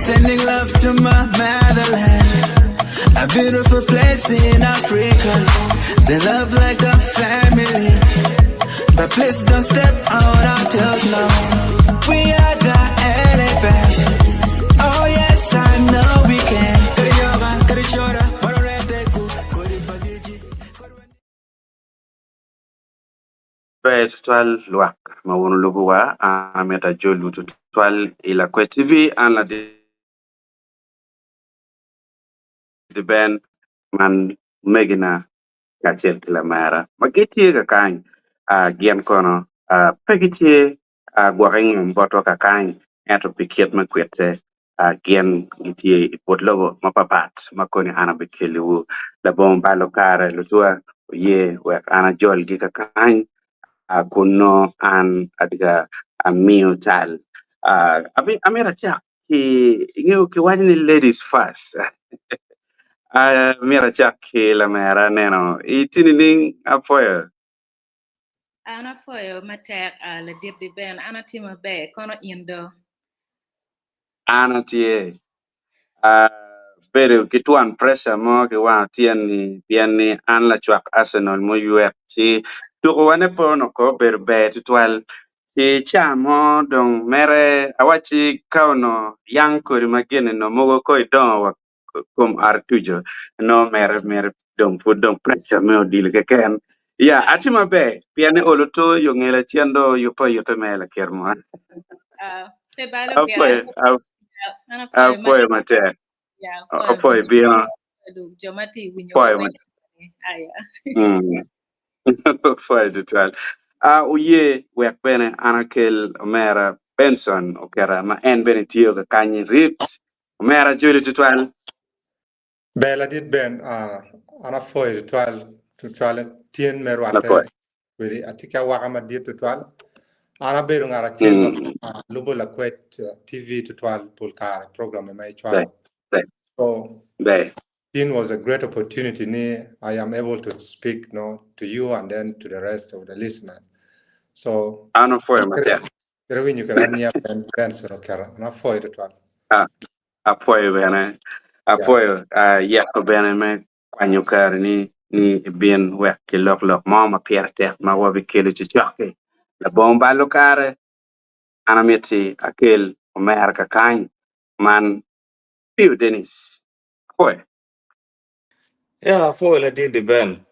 Sending love to my motherland, a beautiful place in Africa. They love like a family, but please don't step out our toes now. We are the elephants. Oh yes, I know we can. Twal luak mawunu lubuwa ameta jolu twal ila kwe TV an la di ben man megina kachel kila mara magiti ka kany gian kono pegiti gwaring mboto ka kany eto pikiet makwete gian giti ipotlogo mapapat makoni ana bekeli wu la bom balo kare lutua ye wek ana jol gi ka kany kuno an adiga amio tal amira cha ki wani ni ladies first mira cha ki la mera neno itini ning afoyo Ana foyo matek la dirdi ben ana tima be kono indo ana tie pero kituan pressure mo ke wa tiani an la chwak Arsenal mo yuek chi to wane fono ko berbe twal si chamo dong mere awachi kauno yang kuri magene no mogo ko don wa kum artujo no mere dong fu dong pressure me odil ke ken ya atima be piane oloto yo ngela chiendo yupo mela kermo te balo ana apoy mate apoy bien jomati winyo apoy ko mate aya apoy total uye wek bene anakel mera Benson okera ma en bene tiyo ka kanyi rit mera juli total Bela did ben ana foi to twal tien apoy merwate wiri atika wakama dir to twal ana beru ngara chen ma lubo la kwet TV to twal pulkar program mai twal so Bay. it was a great opportunity I am able to speak to you and then to the rest of the listeners so Ano foi mate there when you can anya ben so kara ana foi to twal apoy bene apoy ya ko bene me kwanyo kar ni bien wek ki lok ma pierte ma wabi kele ci chokke la bomba lo kare anamiti akel omer ka kany man piu denis koy Yeah, for la did the ben.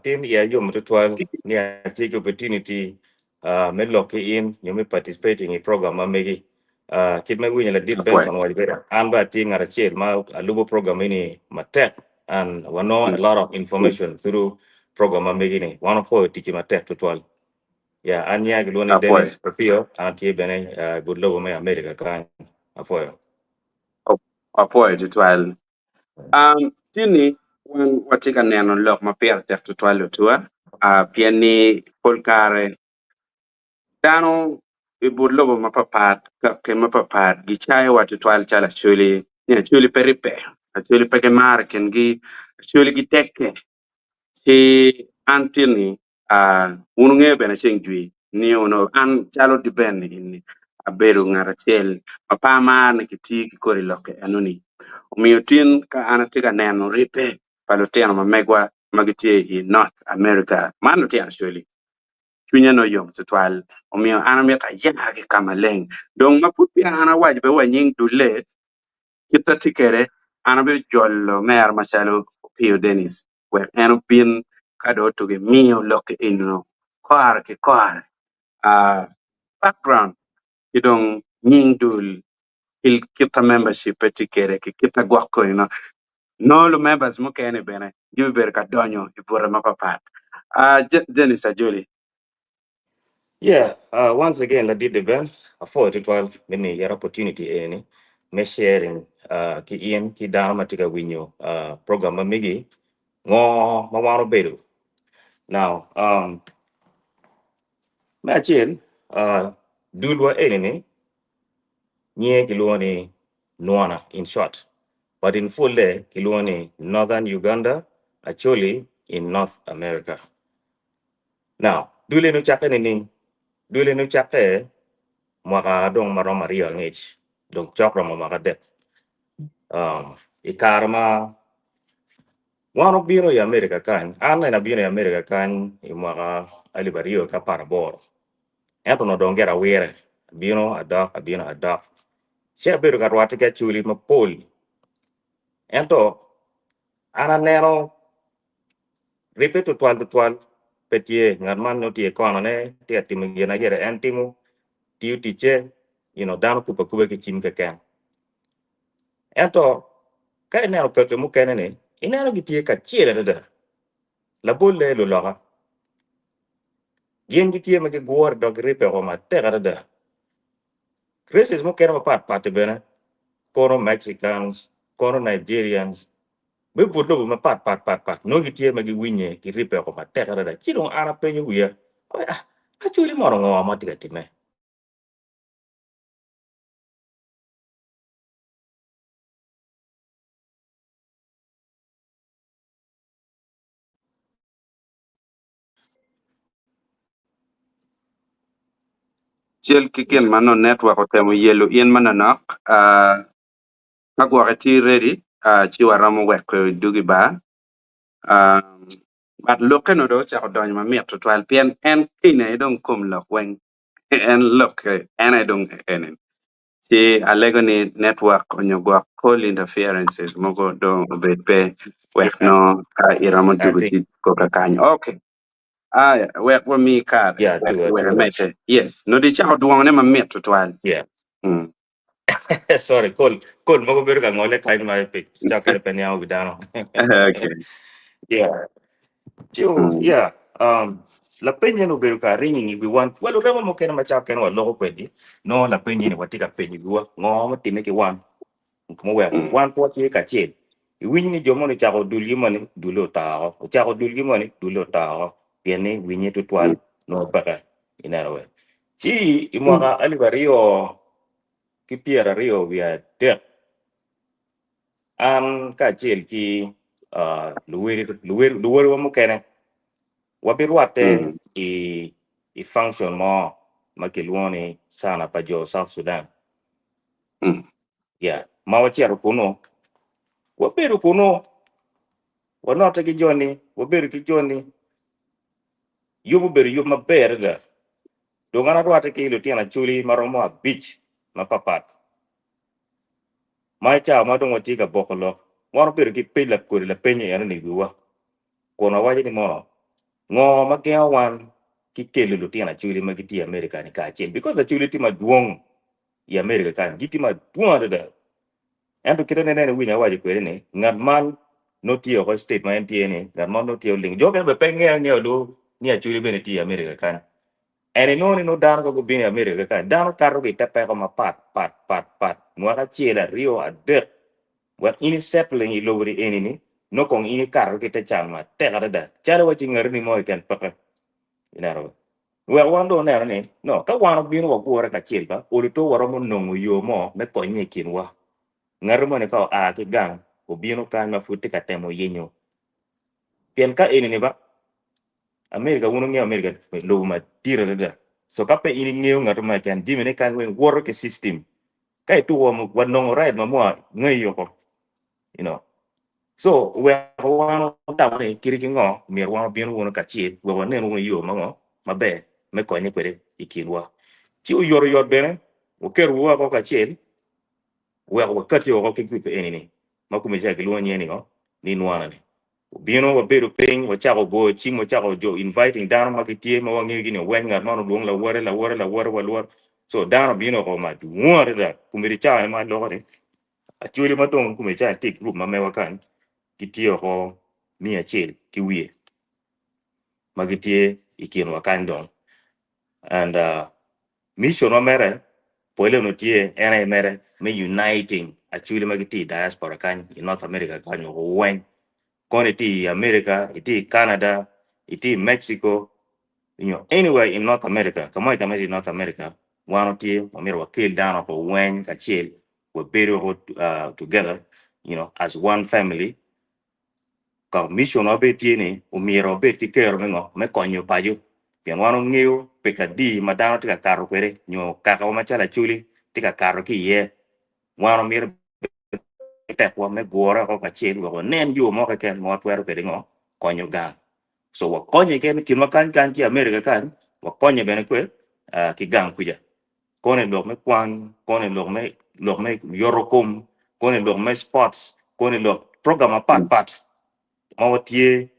Tin ya yum ritual yeah take opportunity me lock in you may participating in program ma megi kid me win la did apoy Benson wa bera and ba ting ara chill ma a lubo program ini ma tech and we know a lot of information through program ma megi ni one of four teach ma tech ritual yeah and ya gloni apoy Dennis Perfio and tie bene good lobo me America kan afoyo apoy tutwal tini wan watika neno lok ma pierte tutwal tua piani polkare dano ibudlobo mapapat ke mapapat gichaye watu twal chala chuli ne chuli peripe chuli peke marken gi chuli gi tekke si antini ununge bena chengjui ni uno an chalo di ben ni aberu ngara chel mapama ne kiti kori loke anuni umiutin ka anatika neno ripe paloteno mamegwa magitie i North America mano tiana chuli chunya no yom tutwal omio ana mi ka yage kama leng dong mapupi ana wajbe wanying dule kita tikere ana be jollo mer machalo Pio Dennis where eno bin kado to ge mio loke inno kwar ke kwar background kidong nying dul il kita membership tikere ke kita gwako no lo members mo kene bene gibi ber ka donyo ibore mapapat Dennis ajoli Yeah, once again, I did the band. I thought it was many year opportunity any me sharing ki ian ki dana matika winyo program migi ngo mawano beru. Now, imagine dulwa enemy nye kilwani Nuana in short. But in full day kilwani Northern Uganda actually in North America. Now, dule no chake ni dule no chake maka dong marom maria ngich dong chokro maka det. Ikarma wano bino ya Amerika kan, ana na bino ya Amerika kan maka alibario ka para bor. Ento no don't get aware bino adak. Siya biro ka ruwate ka chuli mapol. Ento ana nero repeto tual petie ngarman no tie kono ne tie timu gena gere entimu tiu tiche dano kupa ki chim ka ken. Ento ka nero ka mu kene ne inero gitie ka chiere da la bolle lo loga gien gitie ma ke guor dog repe ko ma te da Crisis mo kena pat bene kono Mexicans kono Nigerians be burdo ma pat no gitie ma gi winye ki repe ko ma te da chidong ara penyu wiya actually moro ngo ma tiga time. Chel kiken mano network otemo yelo ien mananok agwake ti ready chiwa ramo wek dugi ba but loken odo chako donyo mamiet to twal pien en kine dong kum lok weng en lok en I dong enen si alego ni network onyo call interferences mogo dong obet pe wek no iramo I dugo think ti koka kanyo okay wek wa mi kare yeah wek to mete yes no di chako duong ne mamiet to twal yeah. Sorry, cool mogo beru ka ngole kain mai pic chakere penya bidano. Okay. Yeah. Yeah. La penya no beru ka ringing we want well remo mo kena macha kena wa logo kwedi no la penya ni watika penya biwa ngo matime ki wan mo we wan po ti ka chen winyi ni jomo ni chako dulgi mani dulo tao chako dulgi mani dulo tao piene winyi to twal no baka inawe chi imwaka alivario ki piera rio via de an ka chel ki luwer wa mukene wabirwate i function mo makiluoni sana pa jo South Sudan yeah mawachiaro kuno waberu kuno wanote ki joni waberu ki joni yubu beru yub maber ga dongana rwate ki ilu tiana chuli maromo a beach mapapat mai cha ma dong wati ka bokolo wano beru ki pila kuri la penye yana ni biwa kono waje ni mo ngo makea wan ki kelu lu tiana chuli magiti America ni ka chen because la chuli ti ma duong ya America kan giti ma duong da ando kire ne winya waje kwere ne ngadman no tiyo ko state ma NTN ngadman no tiyo ling jogen be penge nge do ni a chuli bene ti America kan ene no dano ko bine America kan dano karo ki tepe ko ma pat nwaka chela rio a de wa ini settling i lowri eni ni no kong ini karo ki te chama te kada da chara wachi ngar ni mo kan paka inaro we wando ne no ka wano bino wa kuora ka chilba orito waro mo nongo yo mo me konye kinwa ngar mo ne ka a ki gang o bino kan ma futi ka temo yenyo pien ka eni ni ba America wuno ngi America lo ma tira da so ka pe ini ngi ngar ma kan dimene kan we woro ke system kai tu wa nongo right ma mo ngai yo ko so we wano ta ne kiri ngo mi wano bino wuno ka chi we wane no yo ma ngo mabe me konye kwere ikinwa ti o yor bene o keru wa ko ka chen we ko kati o ko ki pe enini makume ja ki lo nyeni ngo ni nwana ni bino wa beru ping wa cha go chi mo cha jo inviting down ma ki tie ma wangi gini wen ngar ma no long la wore so down bino ko ma du wore da kumiri cha ma lo ni a churi ma tong kume cha tik group ma me wa kan ki tie ko mi a chel ki wie ma ki tie ikin wa kan don and mission wa mere pole no tie ena mere me uniting actually magiti diaspora kan in North America kan yo wen kon iti America iti Canada iti Mexico anywhere in North America kama ita in North America one tie amir wa kill down of wen ka chill we bury together as one family ka mission obe tie ni umiro be ti kero mengo me konyo pajo pian wano ngeo peka di madano tika karo kwere nyo kaka wa machala chuli tika karo ki ye wano mir tek wa me gora ko ka chen wa nen yo mo ka ken mo twero pede ngo konyo ga so wa konye ken kin makan kan ki America kan wa konye bene kwe ki gang kuja kone lok me kwan kone lok me yorokum kone lok me sports kone lok program pat ma tie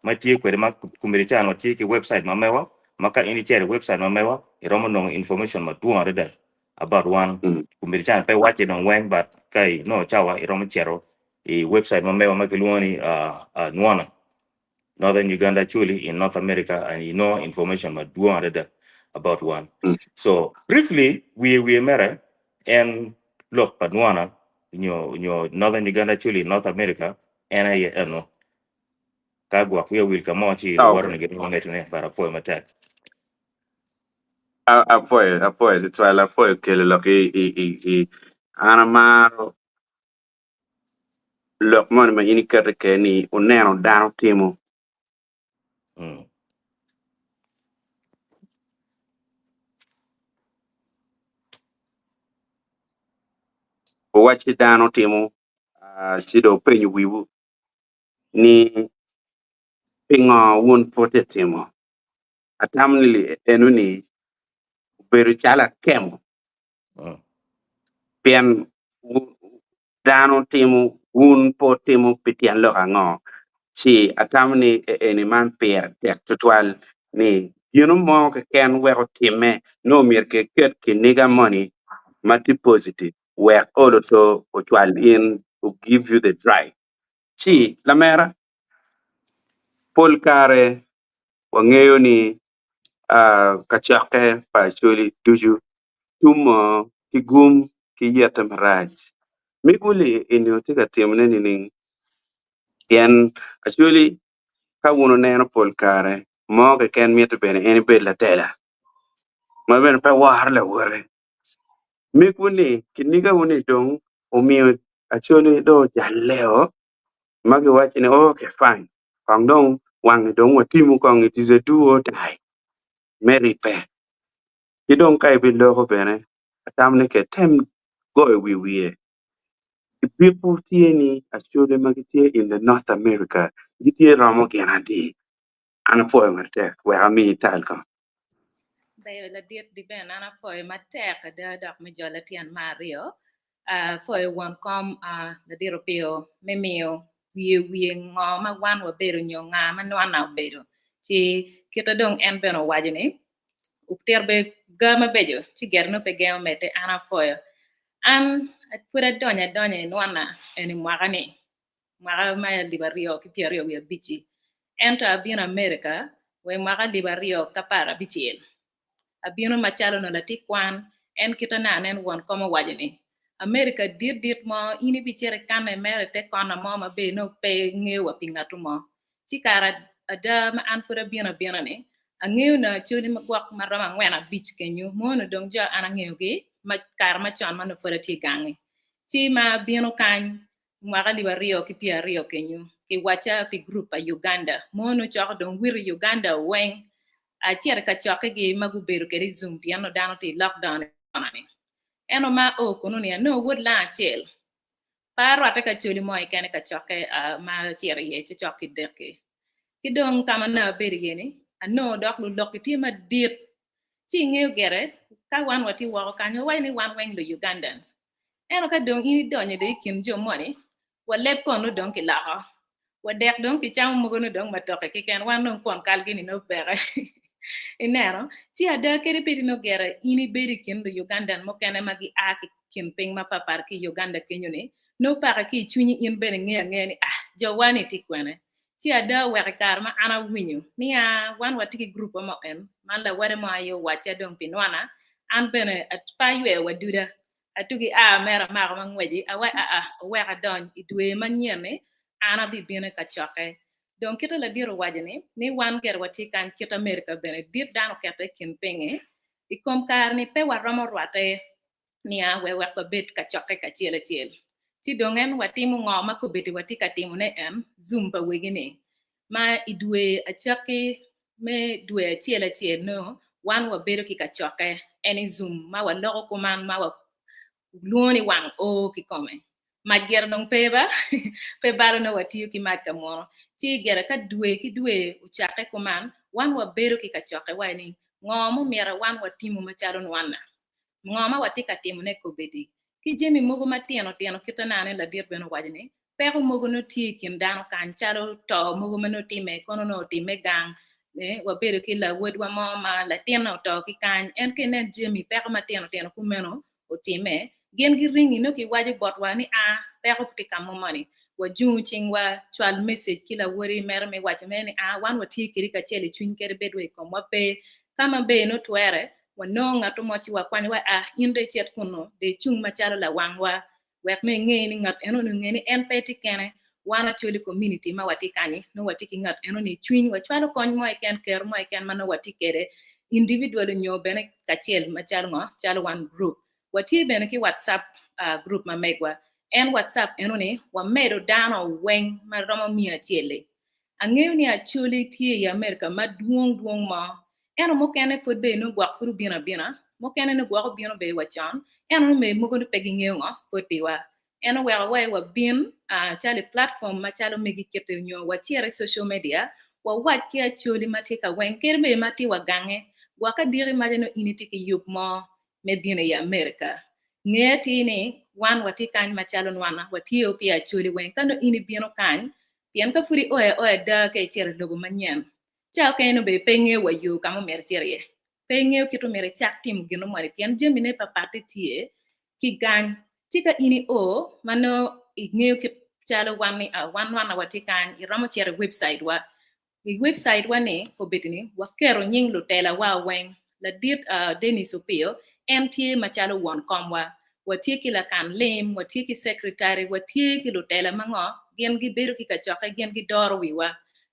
ma tie kwere ma kumiri chan ma tie ki website ma mewa maka ini chere website ma mewa iromo no information ma tuwa reda about one kumiri chan pe wache no wen but kai no chawa iromo chero i website ma mewa ma kilwani Nuana Northern Uganda actually in North America and you know information ma tuwa reda about one so briefly we mere and look but Nuana you Northern Uganda actually North America and I know kagwa kuya wil kamochi waro ni gero ngetne para foi matek apoyo tutwala apoyo kele lo i ana maro lo mon ma ini kete ke ni uneno dano timo o wachi dano timo chido penyu wiwu ni pingo won pote timo atamni enuni beru chala kemo pien dano timo won pote timo pitian lo ngo chi atamni eni man per tek tutwal ni mo ke ken wero time no mir ke ket ki niga money ma deposit where all to tutwal in to give you the drive chi la mera pol kare wangeyo ni kachake pa chuli duju tumo kigum ki yetam raj miguli inyo tika timne ni yen actually ka wuno neno pol kare mo ke ken miete bene eni bed la tela ma bene pe war la wore miguli kiniga woni dong omiyo actually do jaleo magi wachi ni okay fine kong dong wang dong watimu kong it is a do or die Mary pe kidong kai bi loko bene atamne ke tem go we people tieni actually magitie in the North America gitie ramo genadi ana po marte we ami talka Bayo la diet di ben ana foi matek da dak me jola tian Mario foi won kom la diro pio memio wie ngo ma wan wa beru nyo nga ma no na beru ci kita dong en beno wajini ukter be gama bejo ci gerno pe gama mete ana foi an pura donya no na eni mwagani mwaga ma libario ki pierio ya bichi enta bien America we mwaga libario kapara bichiel abino machalo no lati kwan en kita na nen won komo wajini America dir mo ini bichere kame mere te kona mo ma be no pe ngewa pingatu mo tikara ada ma an fura bina ni angeu na chuni magwak marama ngwena beach kenyu mo no dongja ana ngeu ge ma kar ma chan man fura ti gangi ti ma bino kan mwaga libario ki pia rio kenyu ki wacha pi group a Uganda mo no chok dong wir Uganda weng a chier ka choke gi maguberu keri zoom piano dano ti lockdown ni eno ma o kono ni no wood la chiel paro ata ka chuli mo ikane ka choke ma chier ye choke deke kidong kama na beri yeni no dok lu lokiti ma dit ti ngeu gere ka wan wati wo kanyo wai ni wan weng lo Ugandans eno ka dong ini donye de kin jo moni wa lep kono dong ki laho wa dek dong ki cham mo gono dong matoke ki ken wan non kon kal gini no pere inero ti ada kere pedi no gere ini beri kin do Ugandan mo kene magi aki kin ping ma papar ki Uganda kenyo ni no para ki chuni in bere nge ni jawani tikwene ti ada were karma ana winyu ni wan watiki group mo en man la were mo ayo wacha dong pinwana an bene at paywe waduda atugi mera ma ma ngweji awa were don idwe manyene ana bi bene ka choke donc kita la diro wajani ni wan ger wati kan kita America bene dir dano kete kin penge ikom kar ni pe waramo rwate ni we ko bet ka choke ka chiele ti dongen wati mu ngoma ko beti wati ka timu ne zoom pa wegine ma idwe a choke me dwe chiel no wan wa bedo ki ka choke any zoom ma wa logo kuman ma wa luoni wang o ki kome ma ger nong peba pe baro no watiyo ki mat ka mono ti gera ka dwe ki dwe uchake kuman wan wa bedo ki ka choke wa ni ngomo mera wan wa timu ma chalo nwana ngoma wati ka timu ne ko bedi ki jemi mogo matieno tieno kitanane la dir beno wajini pero mogo no ti kin dano kan chalo to mogo mano time kono no time gang wa bedo ki la wodwa mama la tieno to ki kan en kenen jemi pero matieno tieno kumeno o time gen gi ringi no ki waji botwa ni a pero puti kamomani wa juu ching wa chwal message kila wori mer me wachi meni a wan wati kiri ka cheli chuny kere bedwe ko mape kama be no twere wa no ngatu mochi wa kwani wa inde chet kuno de chung machalo la wangwa wek ne ngeni ngat eno no ngeni en peti kene wana choli community ma wati kani no wati ki ngat eno ni chuny wa chwalo kony mo eken ker mo eken mano wati kere individual nyo bene kachel machalo ngo chalo one group wati bene ki WhatsApp group ma megwa en WhatsApp eno ni wa medo dano weng ma romo mia chele ang'eyo ni acholi tie ya Amerika ma duong ma eno mokene fod be no gwak furu bina mokene no gwak bina be wachon eno me mogo no pegi ng'eyo ngo fod piwa eno wa bin chale platform ma chalo megi kete nyo wachiere social media wa wat ki acholi matika weng kere be mati wa gange gwaka diri majeno initi ki yup mo me bina ya Amerika ngeti ni wan wati kan machalo nwana wati opi acholi weng kano ini bino kan pien ka furi oe da ke chere lobo manyen cha ke no be penge wa yo kamo mer chere penge kito mere chak tim gino mari pien jemine papate tie ki gan tika ini o mano ingeo ki chalo wani wan wati kan iramo chere website wa website wane ko betini wa kero nying lo tela wa weng la dit Denis Opio MTA machalo won komwa watie ki la kan lem watie ki secretary watie ki lo tela mango gen gi beru ki ka choke gen gi doro wiwa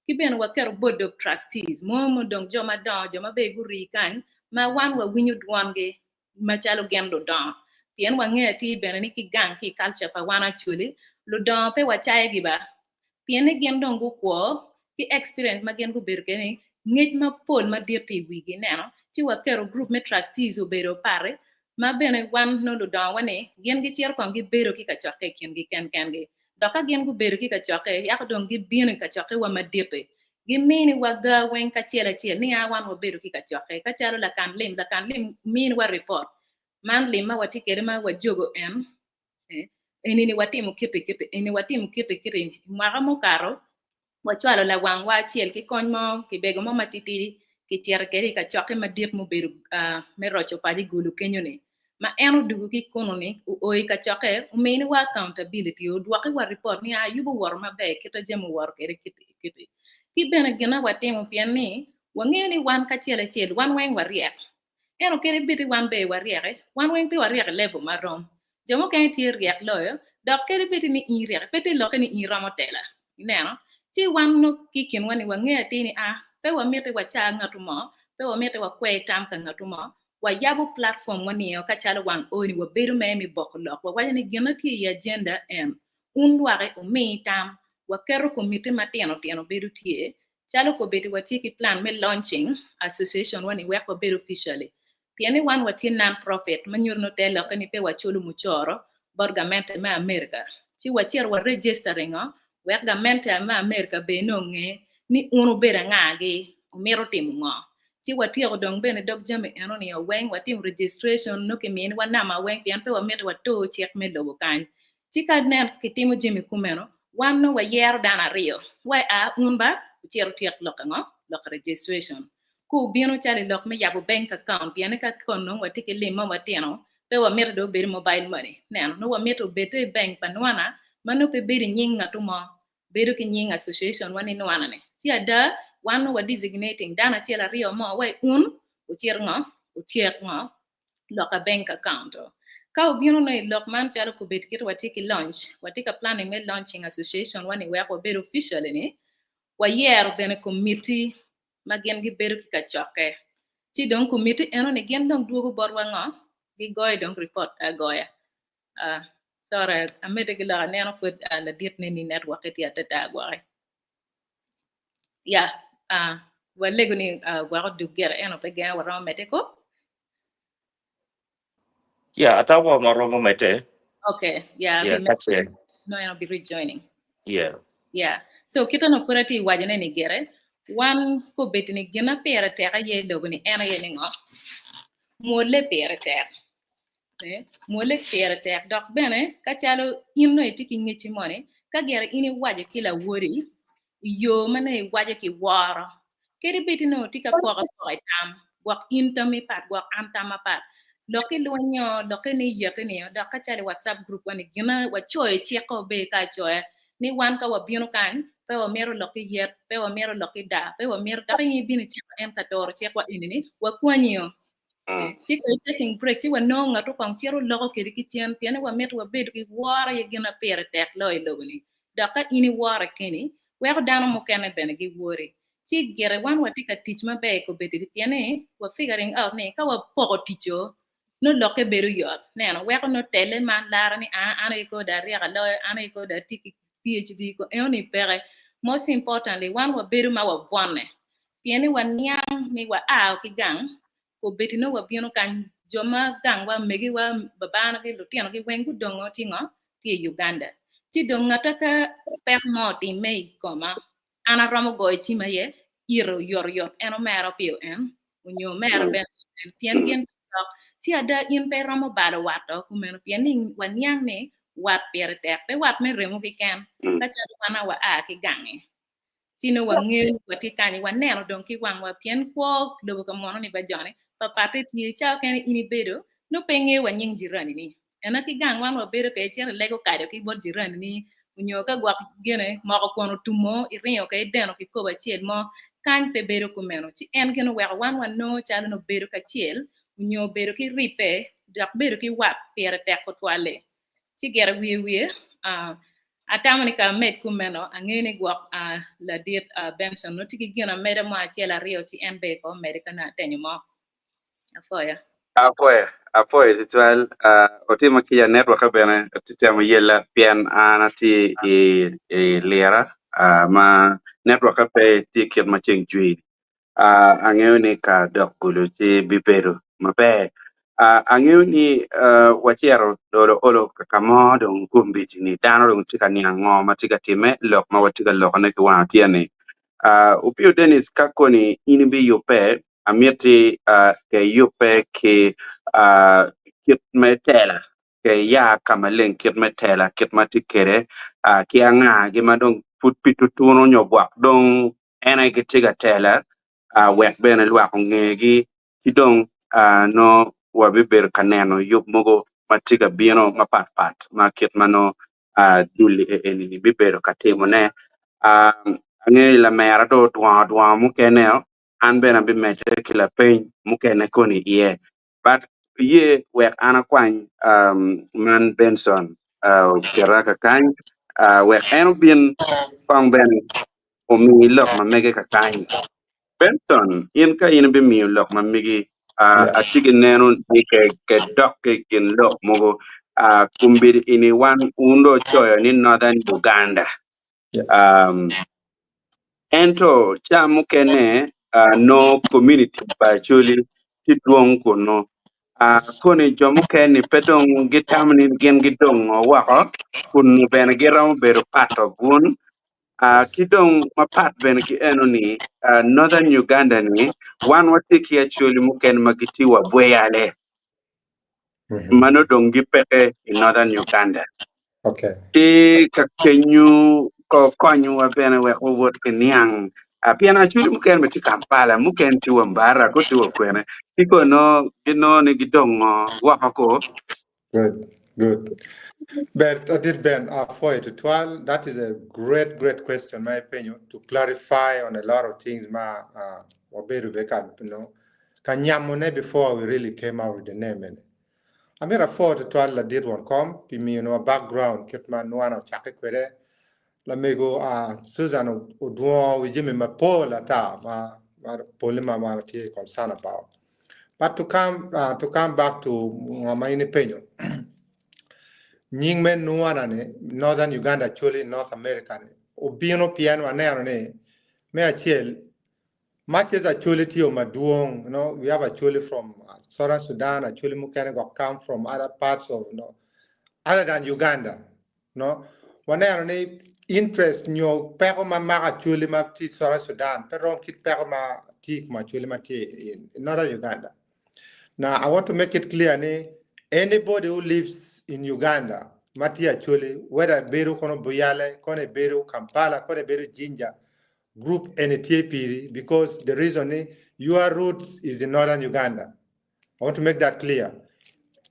ki ben wa kero board of trustees mo dong joma be guri kan ma wan wa winyu dwange machalo gen lo don pien wa ngeti ben ni ki gang ki culture pa wana chuli lo don pe wa chae gi ba pien gen dong go ko ki experience ma gen go beru keni ngej ma pol ma dirti wigi neno ti wa kero group me trustees obero pare ma bene wan no do don wane gen gi chier kon gi bero ki ka choke kin gi ken gi doka gen gu bero ki ka choke yak don gi bin ka choke wa madite gi mini wa ga wen ka chiela ni awan wa bero ki ka choke ka chalo la kan lim min wa report man lim ma wati kere ma wa jogo en enini watimu kiti mara mo karo wa chalo la wang wa chiel ki kon mo ki bego mo matitiri ki chier keri ka choke madit mo bero me rocho pa di gulu kenyo ni ma eno dugu ki kono ni oi ka choke umeni wa accountability o duake wa report ni ayubo war ma be kita jemu war kere kiti ki bena gina watemu pian ni wangeyo ni wan ka chiel wan weng wa riek eno kere biti wan be wa riek wan weng pe wa riek level marom jomo kan ti riek loyo dok kere biti ni i riek pete loke ni i ramo tela neno ti wan no kikin wani wangeyo tini pe wa mete wa cha ngatu mo pe wa mete wa kwe tam ka ngatu mo wa yabu platform wani ka chalo wan oni wa beru me mi bok lok wa wani gina ti ya agenda ware o mi tam wa kero committee matiano beru tie chalo ko beti wa ti ki plan me launching association wani wa ko beru officially piani wan wa ti non profit manyor no telo kani pe wa chulu muchoro borgamente ma America ti wa tier wa registering wa gamente ma America be no nge ni unu bera ngagi o mero timu ngo ti wati o dong bene dog jame eno ni weng wati registration no ke min wana ma weng pian pe wa met wa to check me logo kan ti ka nen ke timu jimi kumeno wano wa yer dana rio wa unba ti ro tiek ngo lok registration ku bino chali lok me yabu bank account pian ka kono wati ke lima wati no pe wa met do be mobile money nen no wa met o bete bank panwana mano pe be nyinga to mo bedo ki nying association wani no anane ti ada wano wa designating dana tiela rio mo wa utier ngo utiek ngo loka bank account ka obino no lok man tialo ko bet kit wati ki launch wati ka planning me launching association wani wa ko bedo officially ni wa yer bene committee magen gi bedo ki ka choke ti don committee eno ni gen don duogo borwa ngo gi goy don report goya sorry amete gila neno ko la dit ni network ti atata gore ya waleguni gwa du gere eno pe gan waro meteko. Yeah, atawa maromo mete. Okay, yeah, Yeah, that's it. no, I'll be rejoining. Yeah. Yeah, so kita no furati wajane ni gere. One ko betini gina pere teka ye loguni ena ye ningo. Mole pere teka. Mole pere teka. Dok bene, kachalo ino etiki ngichi mone. Kagere ini waje kila wori. Yo mane waje ki wara. Keri betino tika kwa tam. Wak intami pat, wak antama pat. Loki luenyo, loki ni yakini, doka chale WhatsApp group wani gina wachoy cheko be ka choy. Ni wan ka wabino kan, pe wa mero loki yet, pe wa mero loki da, pe wa mero da yi bini cheko en katoro cheko inini, wa kwanyo. Chiko taking break, chi wa no nga to kong chero loko kiri kichian, piane wa meto wa bedo ki wara ye gina pere tek lo ilogini. Doka ini wara kini, weko dano mo kene bene gi wori. Chi gere wan wa tika teach ma be ko beti piane, wa figuring out ne, ka wa poko ticho, no loke beru yot neno weko no tele man lara ni ana iko da riaka lo ana iko da tiki PhD ko eni pere most importantly one wa beru ma wa vonne pieni wa niang ni wa ki gang ko beti no wa bieno kan joma gang wa megi wa babana ki lutiano ki wengu dongo tingo ti Uganda ti donga taka per moti mei koma ana romo go chi ma ye iro yor eno mero pio en unyo mero ben pien gen ti ada in pe ramo bado wato kumeno pieni wanyang ne wat pere tek pe wat me remo ki ken ka cha wana wa ki gange ti no wange wati kani waneno don ki wang wa pien ko do ko mono ni bajone papate ti cha ken ini bedo no penge wanying jirani ni ena ki gang wan wa bedo ke chere lego kado ki bod jirani ni unyo ka gwa gene moko kono tumo irinyo ka deno ki ko ba chiel mo kan pe bedo kumeno ti en geno wa wan no cha no bedo ka chiel unyo bedo ki ripe dak bedo ki wat pere tek ko twale ci gera wie atamani ka med kumeno angene gwak la diet Benson no tiki gina meda ma chela rio ci enbe ko medica na tenyo mo afoya tual otima kia network bene titema yela pian anati lera ma network pe tiket ma cheng jui angeni ka dokulu ti bibero mabe angeni wachero dolo olo kakamo don gumbiti ni dano don tika ni ngo matika time lok ma watika lok ne kwa tiane upio Dennis kakoni inbi yope amieti ke yope ke kit metela ke ya kamaleng kit metela kit matikere ki anga gi madong put pitutuno nyobwak dong ena gitiga tela wek bene lwa ngegi tidong no wabiber kaneno yup mogo matiga bieno mapat ma kit mano duli enini bibero katimo ne ange la mera do dwa mukene an bena bi metre kila pen mukene koni ye but ye we ana kwan man Benson keraka kan we eno bin pang ben o mi lok ma mege ka kan Benson in ka in bi mi lok ma migi a tigi nenu ni ke dok ke kin lok mogo kumbir ini wan undo choyo ni Northern Uganda ento chamu kene no community by actually tidwong kuno kone jomu kene pedong gitamni gen gidong wako kun ben giram beru pato gun kidong mapat ben ki enoni Northern Uganda ni one watiki actually muken magitiwa bweyale mano dongi peke in Northern Uganda. Okay. Ka kenyu ko konyu wa bene we wot kenyang apiana chuli muken meti Kampala muken ti wambara ko ti wokwene iko no ni gidongo wakako. Good. But I did Ben for it to 12. That is a great question, my opinion, to clarify on a lot of things. Kanyamone before we really came out with the name. I mean, afford to 12 la did one come, me background, Kitman one of Chakakwere. La mego Susan Udwon with Jimmy Mapola ta polima ma concern about. But to come back to my opinion. Nying men nuana ne Northern Uganda actually North America ne obino piano anero ne me achiel much as actually Tio Maduong, we have actually from Southern Sudan, actually Mukene come from other parts of, other than Uganda, no. When I only interest nyo pero ma actually ma ti Southern Sudan, pero kit pero ma ti ma actually ma ti in northern Uganda. Now I want to make it clear, anybody who lives in Uganda, mati actually whether Beru kono Buyale, kono Beru Kampala, kono Beru Jinja, group and TAPD, because the reason your roots is in northern Uganda. I want to make that clear.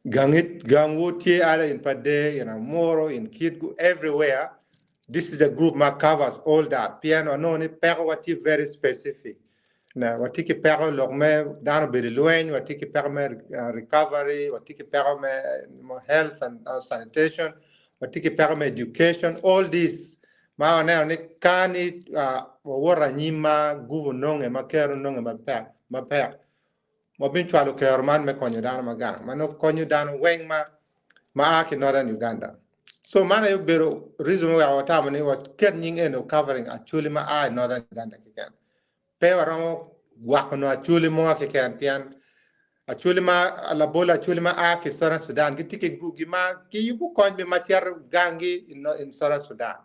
Gangwotie are in Pade, in Amoro, in Kitgu, everywhere. This is a group that covers all that. Piano no ni pero wati very specific. Na watiki pero logme dano beri luen, watiki pero me recovery, watiki pero me health and sanitation, watiki pero me education, all this. Ma na ni kani wora nyima guvu nonge makero nonge mapek. Mobin chwalo ke orman me konyo dano magang. Mano konyo dano weng ma aki northern Uganda. So mana yo bero reason why our time ni what ken nying eno covering actually ma northern Uganda kikan. Pe waramo wakono actually mo kikan pian actually ma la bola actually ma aki Southern Sudan kitike gugi ma ki yubu konyo ma tiar gangi in Southern Sudan.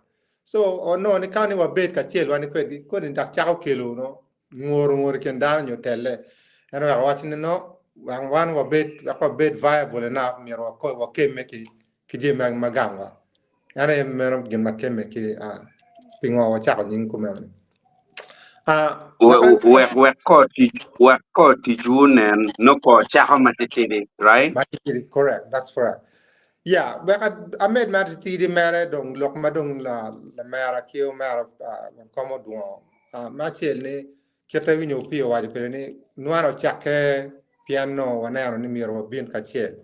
So ono ni kani wa bet ka tiel wani ko ni dak chao kilo no ngor ken dan yo tele. And we are watching one wa bet viable enough miro ko wa keme ki maganga. Ana mero gem keme ki pingo wa cha nyin kumem. we ko ti junen no ko cha matitidi, right? Correct, that's correct. Yeah, I made matiti mere dong lok madong la mera kio mera komo duo. Machel ni kete winyo pio wa ni nuano chake piano wanero ni miro bin kachel.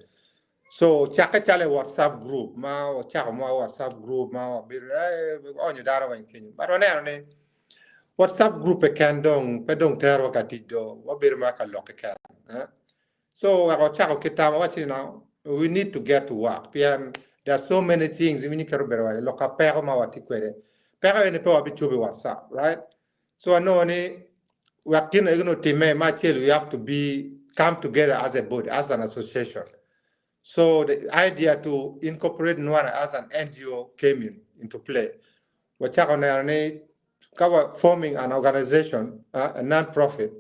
So chake chale WhatsApp group ma o chake mo WhatsApp group ma o bir onyo dara wan kinyo. But wanero ni WhatsApp group e kendong pedong tero katido wa bir ma ka lok kan. So I got chake kitama watching now. We need to get to work. There are so many things we need to do. Look at pero ma wati kwere. Pero ene pe wabi chubi WhatsApp, right? So I know we are team Michael, we have to come together as a body, as an association. So the idea to incorporate Nuana as an NGO came into play. We're forming an organization, a non-profit.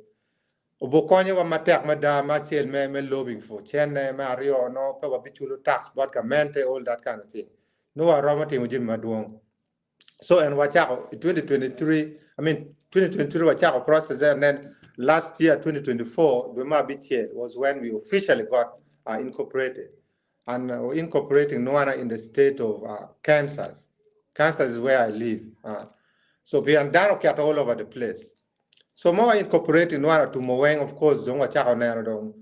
Obokonye wa matek mada machel me lobbying for chene mario no pe wa bichulu tax but mente all that kind of thing. No aromati mujim maduong. So and wachako 2023 wachako process and then last year 2024 was when we officially got incorporated and incorporating Nuana in the state of Kansas. Kansas is where I live. So we are done all over the place. So more incorporating Nuana to Moeng, of course, don't watch out on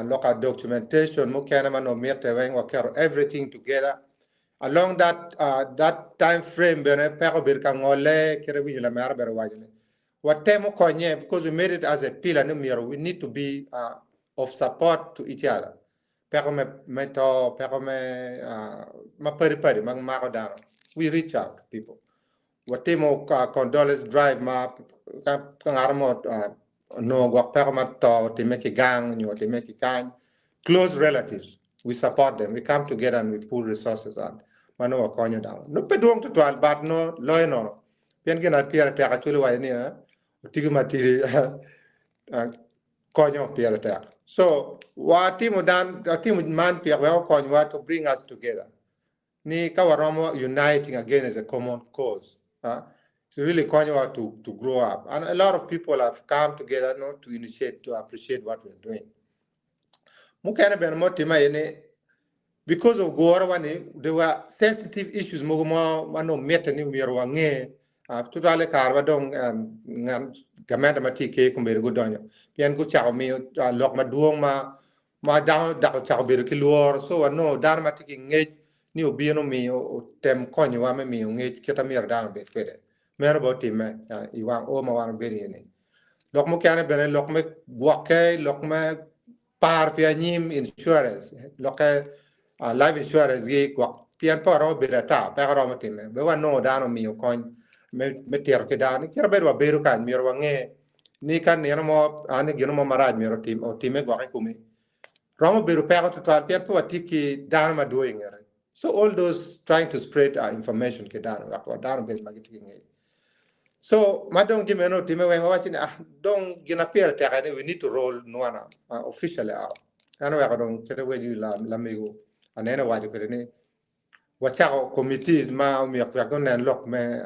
local documentation, Mukanama no Mirteweng, everything together. Along that time frame, because we made it as a pillar, we need to be of support to each other. We reach out to people. What condolence drive no to make gang, to make close relatives. We support them. We come together and we pull resources on. No pedong to 12, but no loyal. Pian appear at actually why near Tigumati Konyo Pierre attack. So what team done a team with man Pierre well Konyo to bring us together. Ni Kawaromo uniting again as a common cause. Really Konyo to grow up. And a lot of people have come together to initiate, to appreciate what we're doing. Mukana Benmotima because of Gorawani, there were sensitive issues. Mano metani mirwange, tutale carvadong and Gamanda Matike Kumber Godonya. Pian Guchao me, Lock Maduoma, my down Dako Birkilor, so I know Darmatic engage new Biano me or Tem Konywame me, engage Ketamir down a bit further. Merabo team, Iwan Oma one very any. Lock Mukana Ben, Lock me, Wake, Lock me, Parpianim insurance, Lock life insurance gig pian paro berata paro matime be wa no dano mi coin me tier ke dan kira be wa beru kan mi wange ni kan ne mo ani gino mo maraj mi ro tim o time go ko mi Roma beru pego to twal pian to atiki down ma doing it. So all those trying to spread information ke down wa down be magiti ngi. So madong jimeno time when watching don't gina pier te we need to roll nuana officially out. Ano wa dong chere we you la migo anena wa ko ni wa cha committees ma mi ya ko nen lok me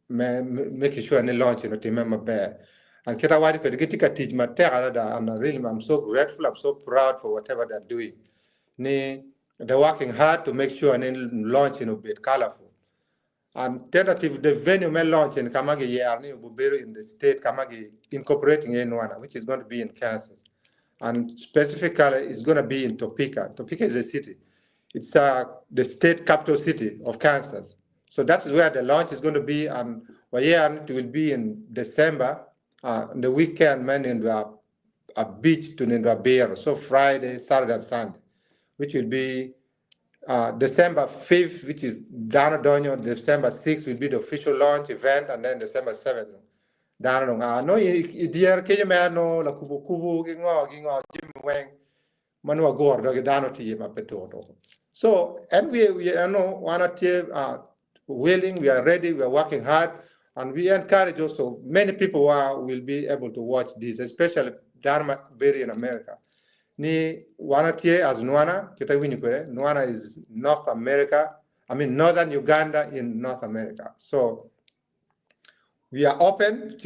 making sure ni launch no time ma be and kira wadi ko tika teach ma tera da and really I'm so grateful, I'm so proud for whatever they're doing. They're working hard to make sure and launch a bit colorful. And tentative the venue may launch in Kamagi Yarni Buberu in the state Kamagi incorporating N1, which is going to be in Kansas. And specifically it's going to be in Topeka. Topeka is a city. It's the state capital city of Kansas. So that is where the launch is going to be, and it will be in December. On the weekend, man, in a beach to Nindra Bear. So Friday, Saturday, and Sunday, which will be December 5th, which is Dana Donyo. December 6th will be the official launch event, and then December 7th. Dana Donyo. No, dear Kenya man, no, la kubu gingo Jim Wang, Manua Gore, the Dano Tima Petoto. So, and we know, willing, we are ready, we are working hard, and we encourage also many people will be able to watch this, especially Dharma Berry in America. Ni wanatie as Nuana, Nuana is North America, Northern Uganda in North America. So, we are open,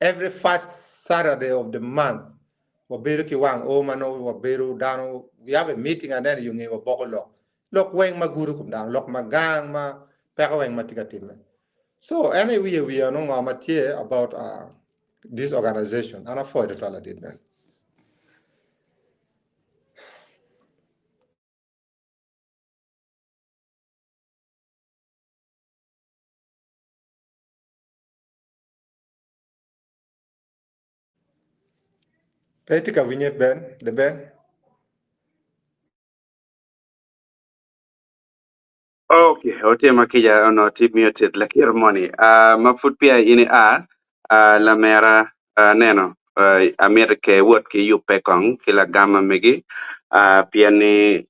every first Saturday of the month. We have a meeting and then you give a bokolo. Look, when maguru come down, look magang ma pekaweng matikatim. So anyway, we are no material about this organization. And I thought it all did, man. Petika vignette Ben, the Ben. Okay, ote makija ono tip muted la kirmoni. Mafut pia ini la mera neno Amerika wot ki yupe kong kila gama megi pia ni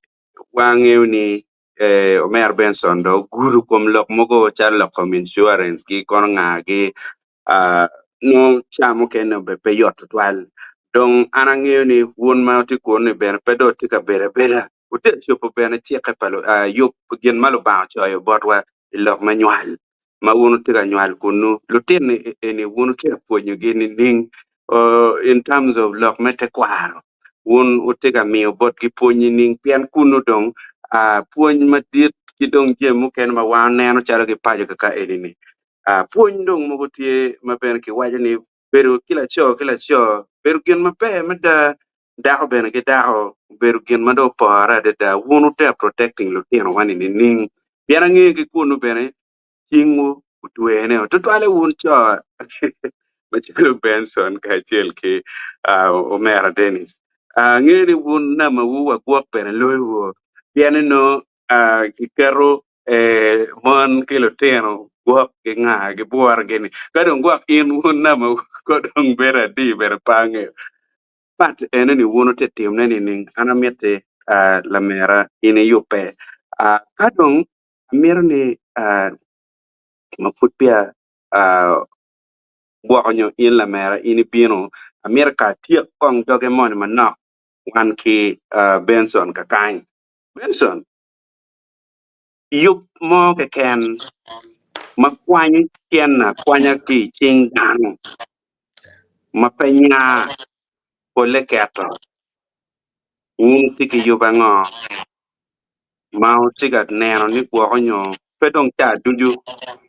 wangi ni Omer Benson do guru kom lok mogo char lok kom insurance ki kono nga ki no chamo ke no be peyot twal dong anangi ni won ma ti ko ne ben pedo ti ka bere bere utet chopo ben ti ka palo yok gen malo ba cho yo botwa lok manual ma wonu ti ka nyal kunu lutin ni wonu ke ponyo gini ning in terms of lok mete kwaro won utega mi bot ki ponyi ning pian kunu dong pony ma dit ki dong jemu ken ma wan neno chalo ki pajo ka enini pony dong mo tie ma ben ki waje ni beru kila cho beru gen ma pe ma da ben ki da beru gen ma do para da wonu te protecting lo tino wani ni ning biara ngi ki kunu bene chingu utwene to twale won cho Machiko Benson ka chel ki Omera Dennis ngiri won na ma wuwa kwa pere lo piano no ki kero mon kilo teno gua ki nga ki buar gini kadong gua in won na ma kodong bera di bera pange but enani wono te tim nani ning anamete la mera ine yupe kadong mera ni mafutpia guakonyo in la mera ini bino Amerika tie kong doge mon manok wan ki Benson ka kain Benson yup mo ke ken ma kwany kien na kwanya ki ching dano ma penya pole keto un tiki yubango ma tiga neno ni guakonyo pedong cha dudu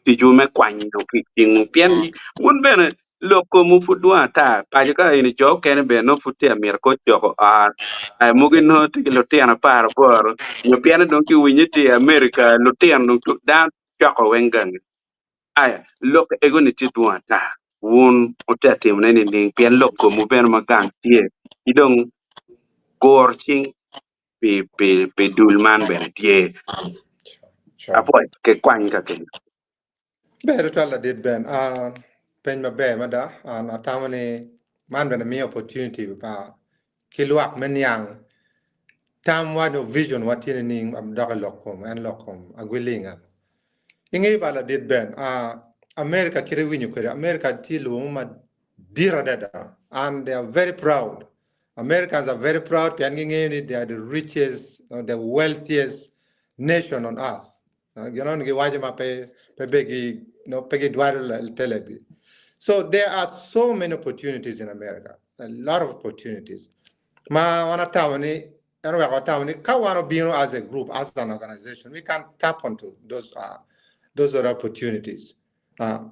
ti jume kwany no ki ching pien un bene loko mu fudwa ta pajika ini jo ken be no futi amir ko joko ai mugi no ti lo tiana par bor no piano don ki winyiti America lo tiano to dan joko wengan aya lok ego ni ti duan ta won otatim ne ni pien loko mu ben magang tie idong gorching pe dulman ben tie Sure. apoy ke kwany ka ken Better to la did ben. Pen ma be ma da. Na tamani man ben mi opportunity ba. Kiluak men yang. Tam wa no vision what yin ning am dog lokom and lokom agwilinga. Ingi ba la did ben. America kiri winyu kiri. America tilu ma dira dada. And they are very proud. Americans are very proud. They are the richest, the wealthiest nation on earth. You know, so there are so many opportunities in America, a lot of opportunities. Ma wana tawani, kawana being as a group, as an organization, we can tap onto those other opportunities. There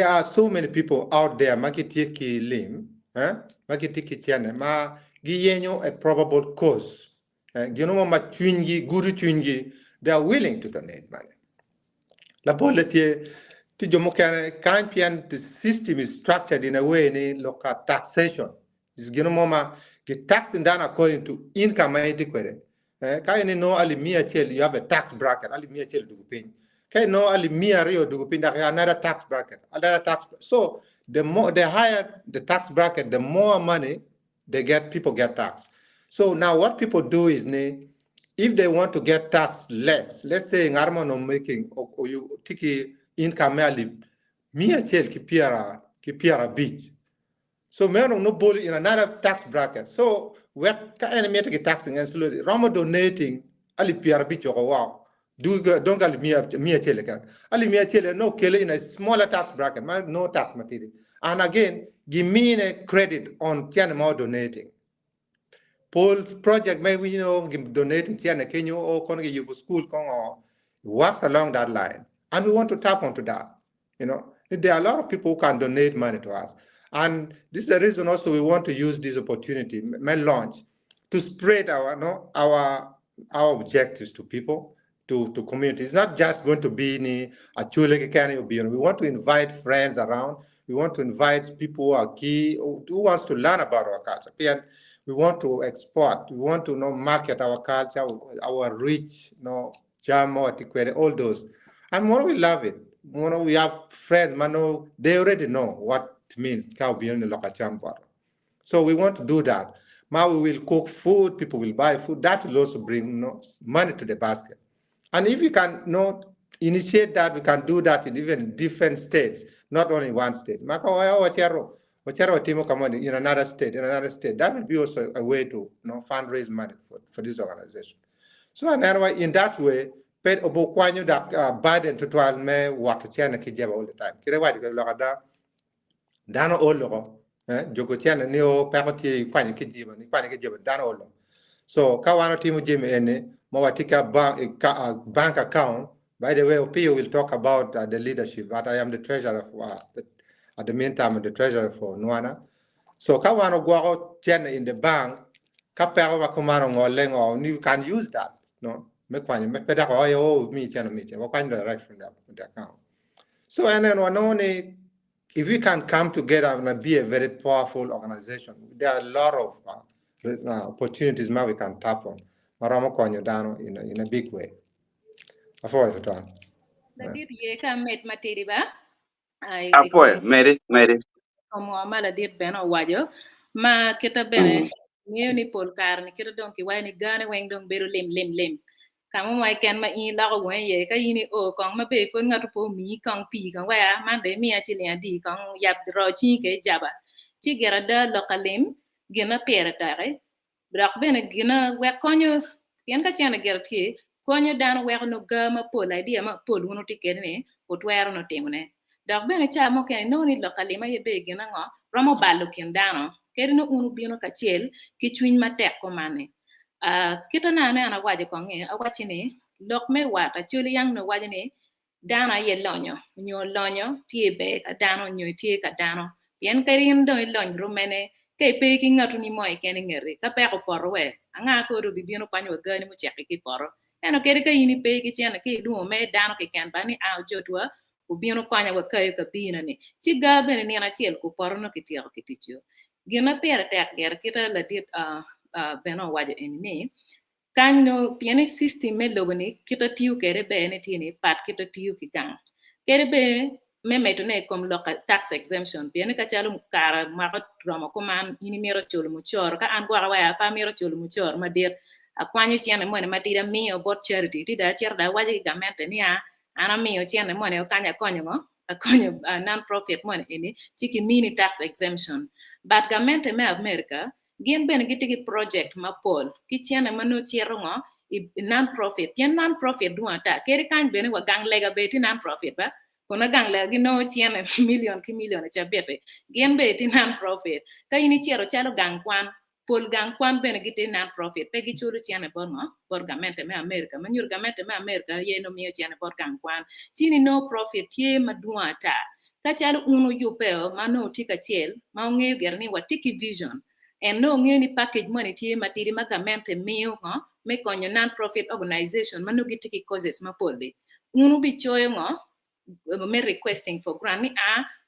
are so many people out there makitiki lim, makitiki tiane ma giyenyo a probable cause. Gino ma twingi, guru twingi, they are willing to donate money. La polletie ti jomo kan pian the system is structured in a way in local taxation. Is gino ma get taxed done according to income iti kwere. Kaya no ali mia chel you have a tax bracket ali mia chel dugu pin. Kaya no ali mia rio dugu pin another tax bracket. So the higher the tax bracket, the more money people get taxed. So now what people do is if they want to get taxed less, let's say in Armano making or you tiki income ali mia chel ki piara beach. So meron no bully in another tax bracket. So we can make taxing and slowly Rama donating ali piara beach or wow. Don't ali mia chele kan. Ali mia chele no kele in a smaller tax bracket, no tax material. And again, give me a credit on tianamo donating. Paul project maybe donating Tiana Kenya or Kongi Yubu school works along that line. And we want to tap onto that. There are a lot of people who can donate money to us. And this is the reason also we want to use this opportunity, my launch, to spread our objectives to people, to communities. It's not just going to be a chule can be. We want to invite friends around. We want to invite people who are key, who wants to learn about our culture. We want to export. We want to market our culture, our rich, jamo, all those. And more we love it. We have friends, they already know what it means. So we want to do that. Now we will cook food. People will buy food. That will also bring money to the basket. And if we can initiate that, we can do that in even different states, not only one state. In another state, that will be also a way to fundraise money for this organization. So in that way, pet obokwanyo that burden to 12 me work to chana kijaba all the time. Kirewa di lokada dano olo jogo chana ni o pakoti kwani kijiba ni kwani kijiba dano olo. So kawano timu jimi ene mawatika bank account. By the way, Opio will talk about the leadership, but I am the treasurer at the meantime, I'm the treasurer for Nuana. So kawano go out in the bank, kapero wakumano ngoleng or you can use that. Make better me what kind of direction from the account. So and then if we can come together and be a very powerful organization, there are a lot of opportunities now we can tap on. Maramo Konyodano in a big way. Avoid it all. La dir ye ka met materi ba. Apoy, Mary. Como mala dir beno wajo ma kita bene ni pol kar ni kita don ki wai ni gane weng dong beru lem kama mai ken ma in la ko wen ye ka yini o kong ma be fon ngatu po mi kong pi kong wa man de mi a chi le di kong yap ro chi ke jaba chi gera da lokalem gena pere tare brak bene gena we konyo yen ka chana ger ti konyo dan we no ga ma pol idea ma pol wono tikene o twero no temne dak bene cha mo ken no ni lokalema ye be gena ngo romo ballo ken dano kerino unu bino ka chel ki chuny matek ko mane kita na ana waje ko nge awachi ni lok me wata chuli yang no waje ni dana ye lonyo tie be ka dano nyo tie ka dano yen karin do lony rumene ke pe ki ngatu ni moy ken ngere ka pe ko poro we anga ko ru bibino kwanyo gani mu cheki ki poro eno kere ka yini pe ki chena ki du me dano ke kan bani a jotwa ubino kwanya wa kayo ka bina ni chi ga bene ni na tiel ko poro no ki tiyo ki ticho gina pere tek ger kita la dit beno waje ini Kanyo piani system me lobani kita tiu kere be ne tini pat kita tiu ki gang. Kere be me metone kom local tax exemption piani ka chalu kara maka drama kuman ini miro chulu muchor ka an gwa waya pa miro chulu muchor ma dir akwanyo tiane mo ne matira mi o bot charity ti da cher da waje gamente ni a ana mi o tiane mo ne kanya konyo ngo akonyo non profit mo ne ini chiki mini tax exemption but gamente me America gien ben gitigi project ma pol ki tiane mano chiero ngo non profit yen non profit duata kere kan ben wa gang lega beti non profit ba kono gang lega no tiane million ki million cha bebe gien beti non profit ka ini chiero chalo gang kwan pol gang kwan ben giti non profit pe gi churu tiane bor ngo bor gamente me America manur gamente me America ye no mio tiane bor gang kwan chini no profit ye ma duata ka chalo unu yupeo mano tika chiel ma ngeo gerni watiki vision and no ngeni package money tie matiri magamente miyo ngo me konyo non-profit organization manu gitiki causes mapolde unu bichoyo ngo me requesting for grant ni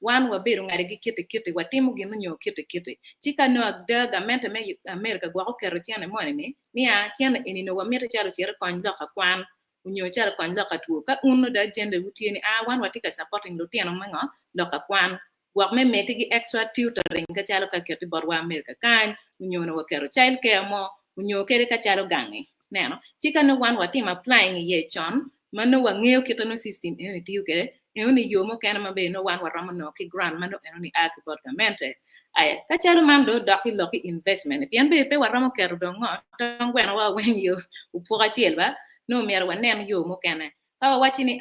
wan waberu ngare gi kiti watimu ginu nyo kiti chika no agda gamente me America gwa ko kero tiane money ni tiane ini no wamete charo chere konyo ka kwan unyo charo konyo ka tuo ka unu da jende utieni wan watika supporting lo tiano mango loka kwan wak me meti gi extra tutoring ka chalo ka keti borwa America kan unyo no wakero child care mo unyo kere ka chalo gangi neno chika no wan watim applying ye chon mano wangeo kita no system eni tiu kere eni yomo kana mabe no wan waramo no ki grant mano eni aki borgamente ay ka chalo mando doki loki investment pian be pe waramo kero dongo don gwena wa wen yo upoka chielba no mer wanen yomo kana pa wachini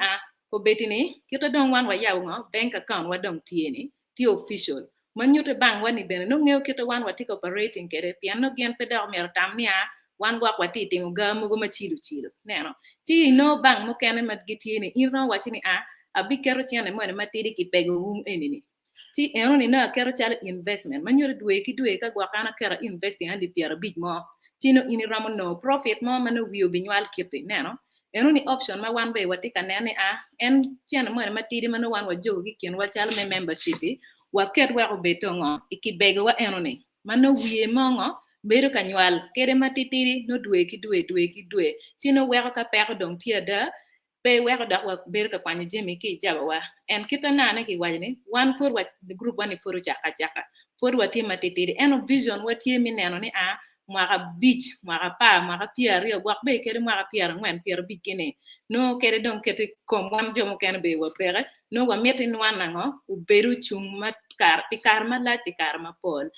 ko betini kita don wan wa yawo ngo bank account wa dong tieni ti official manyute bang wani bene no ngeo kita wan wati operating kere piano gen pedar mer tamnia wan gwa kwati tingo gamu go machilu neno ti no bang mo kene mat gitieni irno wachini abi kero tiane mo ne matiri ki pego enini ti eno ni na kero chal investment manyure duwe ka gwa kana kero investing andi piara big mo tino ini ramo no profit mo mano wiyo binywal kirti neno eno ni option ma wan be watika nene en tiane mo ne matiri mano wan wa jogo gi ken wa chal me membership wa ket wa betongo ikibego wa eno ni mano wiye mongo beru kanywal kere matitiri no duwe tino wero ka peko dong tiada pe wero da wa beru ka kwanyo jemi ki jaba wa en kita nane ki wajini wan for wa group wani for jaka for wa tima titiri eno vision wa tie mineno ni mwaka beach mwaka pa mwaka pier yo gwak be kere mwaka pier ngwen pier beach kene no kere don kete kom wan jomo kene be wa pere no wa meti nwana ngo u beru chung mat kar pikar ma la pikar ma pol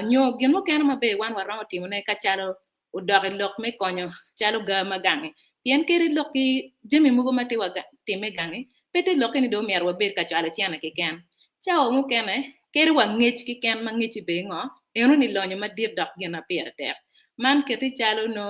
nyo geno kene ma be wan waramo timone ka chalo u dog lok me konyo chalo ga magangi pien kere loki jemi mugo mate wa time gangi pete loki ni do mer wa ber ka chalo tiana ke ken chao mu kene kere wa ngech ki ken ma ngechi be ngo eno ni lonyo ma dir dok gena per ter man keti chalo no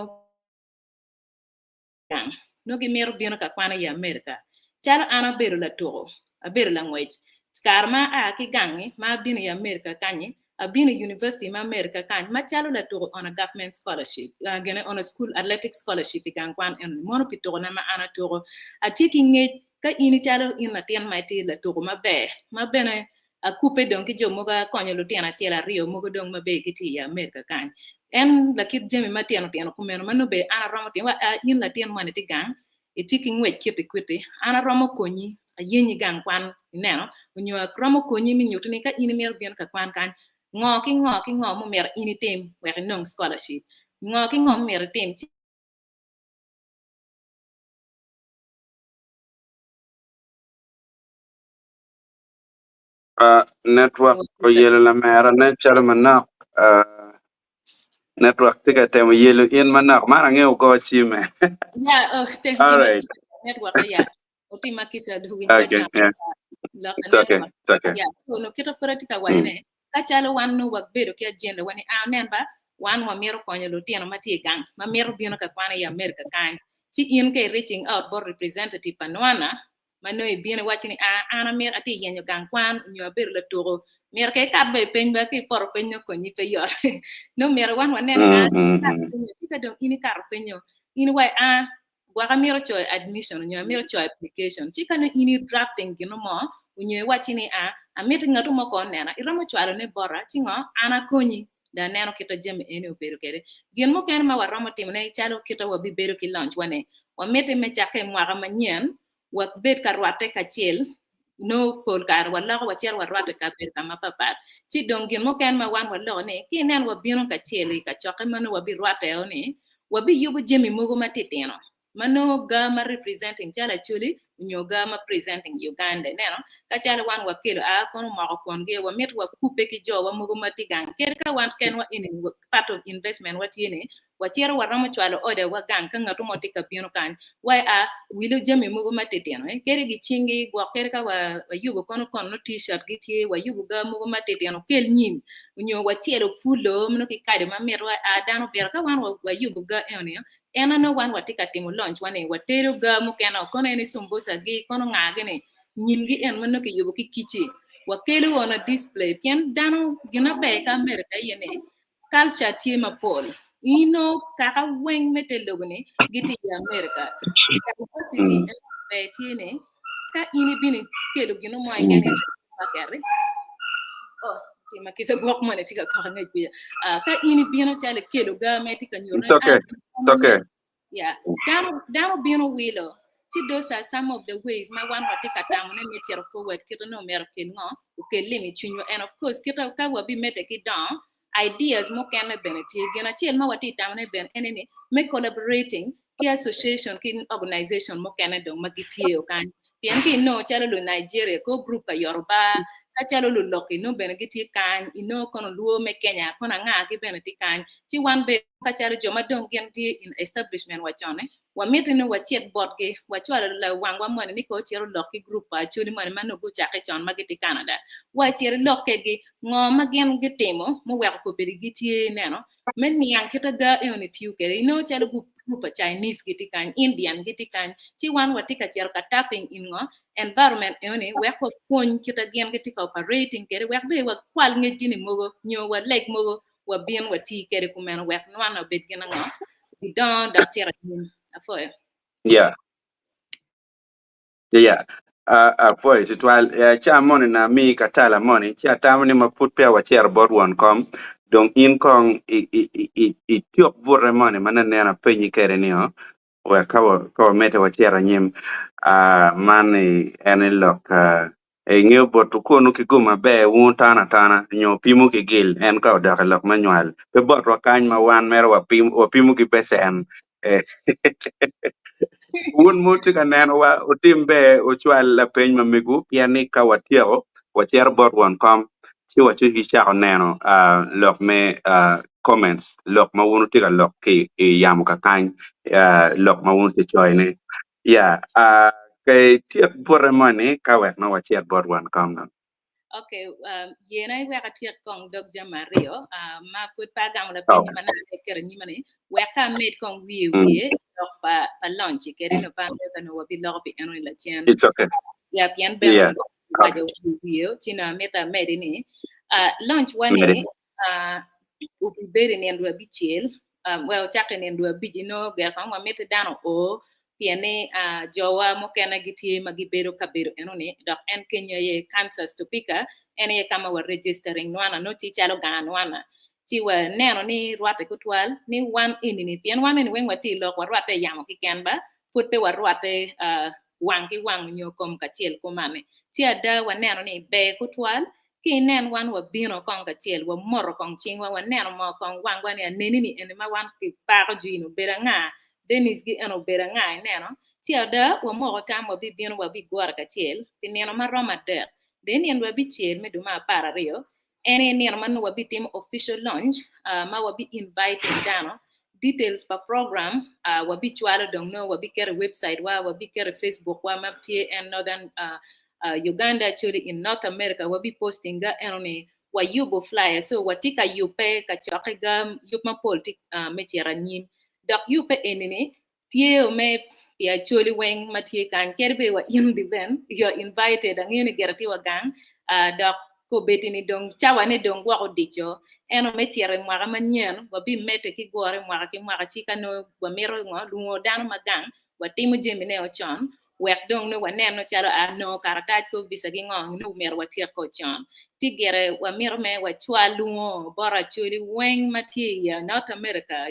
gang no gi mer bino ka kwana ya America chalo ana beru la toro a beru la ngwech skarma ki gangi ma bino ya America kanyi a bino university ma America kanyi ma chalo la toro on a government scholarship gene on a school athletic scholarship gang kwan en mono pitoro na ma ana toro a tiki ngech ka ini chalo ina tien ma ti la toro ma bene a coupe donc jo moga konyo lutiana chela rio mogo dong mabe kiti ya America kan en la kit jemi matiano tiano kumeno mano be ana romo ti wa yin la tien mane ti gang e tiki ngwe kwiti ana romo konyi a yenyi gang kwan neno nyo romo konyi mi nyutni ka ini mer bien ka kwan kan ngo ki mo mer ini tem we non scholarship ngo ki mer tem network ko yelo la mera ne chal manak network tiga tem yelo in manak mara ngeo go chime yeah all right network yeah otima kisa do win okay yes it's okay yeah so no kita pratika wayne ka chalo wan no wak bedo ke agenda wani nemba wan wa mero konyo lo tiano mati gang ma mero bino ka kwana ya America kan ti in ke reaching out for representative panwana mano e bino wachini ana mer ati yenyo gang kwan nyo bedo la toro mer ke kat be pen ba ki por pen no konyi pe yor no mer wan nene ti ka dong ini kar penyo ini wai waka miro choy admission nyo miro choy application ti ka ini drafting gino mo unyo wachini ameti ngatu mo kon nena iramo chwalo ne bora tingo ana konyi da neno kita jemi ene obedo kede gin mo ken ma waromo timne chalo kita wabi bedo ki lunch wane wa mete me chake mwaka manyen wa bet karwate kachiel no pol kar wala wa cher warwate ka bet kama papa ti dong gin mo ken ma wan wala ne ki nen wa bino kachiel ka choke mano wabi rwate one wabi yubu jemi mogo matitino mano gama representing chala chuli nyo gama presenting Uganda neno ka chala wan wakilo kono mako konge wa met wa kupe ki jo wa mogo matigang kerka wan ken wa in part of investment what yene wa chero wa ramo chwalo order wa gang ka ngatu motika bino kan why wilo jemi mogo matitino kere gi chingi gwa kerka wa yubo kono no t-shirt gi tie wa yubo ga mogo matitino kel nyim nyo wa chero fulo mno ki kade ma mer wa dano ber ka wan wa yubo ga ena no wan watika timo lunch wane watero ga mukena kono eni sumbusa gi kono ngage ne nyimgi en mano ki yubo ki kichi wakelu wona display pien dano gina be ka America yene culture tima pol ino kaka weng metelogone giti America capacity be tiene ka ini bini kelo gino mo ngene bakere tima kisa gwak mo ne tika ko ngai pia ka ini bino chale kelo ga metika nyore It's okay. It's okay. Yeah, down bino wilo. See, those are some of the ways my one will take a time and make your forward, kita no American no, okay, limit you, and of course, kita will be met it down. Ideas more can be benefit. Gonna tell me what it time ben any make collaborating key association, key organization more can do magiti kan. PNK no chalo Nigeria ko group ka Yoruba. Kachalo luloki no benegiti kan ino kono luo me Kenya kono nga ki beneti kan ti wan be kachalo joma don genti in establishment wachone wa meti no wachiet bot ge wachwalo la wangwa mwane ni ko chero loki group a chuni mwane mano go chake chon magiti Canada wa chero loke ge ngo magen gitimo mo weko ko berigiti neno men ni yanketa ga eoni tiuke ino chalo group a Chinese giti kan Indian giti kan ti wan watika chero ka tapping in ngo environment eoni weko pon kita gen giti ka operating kere wek be wa kwal nge gini mogo nyo wa leg mogo wa bien wa ti kere kumeno wek nwana bet gina ngo we don't da tira afoya Yeah. Foi titwal cha moni na mi katala moni cha tamni maput pia wa chair board one com donc in kong i tiok vore moni manane na penyi kere ni ho wa kawa mete wa chair nyim mani ene lok e ngeo botu kono ki guma be won tana nyo pimu ki gil en ka da lok manual pe bot wa kany ma wan mer wa pimu ki pese en un muti ka nen wa utimbe uchwal la peny mamigu piani ka watiao wachier bot one com chi wachi hicha oneno lok me comments lok ma unu tika lok ki yamu ka kany lok ma unu ti choine kay tiek bore money ka wek na wachier bot one com na okay yena weka tiek kong Dr. Mario ma put pa gam la penyi mana kere ni mane weka made kong wie dok pa lunch kere no pa no wabi lobi eno la chien it's okay ya pian be wa jo wie china meta made ni lunch one ubi bere ni ndo bichel well chake ni ndo bijino ga kan wa meta dano o piane jowa mokena giti magibero kabero enone dok en Kenya ye Kansas Topeka ene kama wa registering nwana no ti chalo gan wana ti wa neno ni rwate kutwal ni one ini pian wana ni wengwa ti lok wa rwate yamo ki kenba put pe wa rwate wang nyokom kachiel kumane ti ada wa neno ni be kutwal ki nen wan wa bino kong kachiel wa moro kong chingwa wa neno mo kong wang wan ya neni ene ma wan ki paro juino bera nga Dennis gi eno bera ngai neno ti ada wa mo tam wa bi bino wa bi gwar kachiel ti neno ma roma der den yen wa bi chiel me duma para rio ene neno man wa bi tim official launch ma wa bi invite dano details pa program wa bi chwalo dong no wa bi kere website wa bi kere Facebook wa maptie and northern Uganda actually in North America wa bi posting ga eno ne wa yubo flyer so watika yupe ka choke ga yupma politik me chera nyim dak yupe enene tie me ya choli weng matie kan kerbe wa in the event you're invited and you gerati wa gang dak ko betini dong chawane dong wa odicho eno me tiere mwara manyen wa bi mete ki gore mwara ki mwara chika no wa mero ngo lungo dano magang wa timu jemine ochon wek dong no wanen no chalo no karataj ko visa gi ngong no mer watia ko chon ti gere wa mer me wa chwa lungo bora chuli weng matie ya North America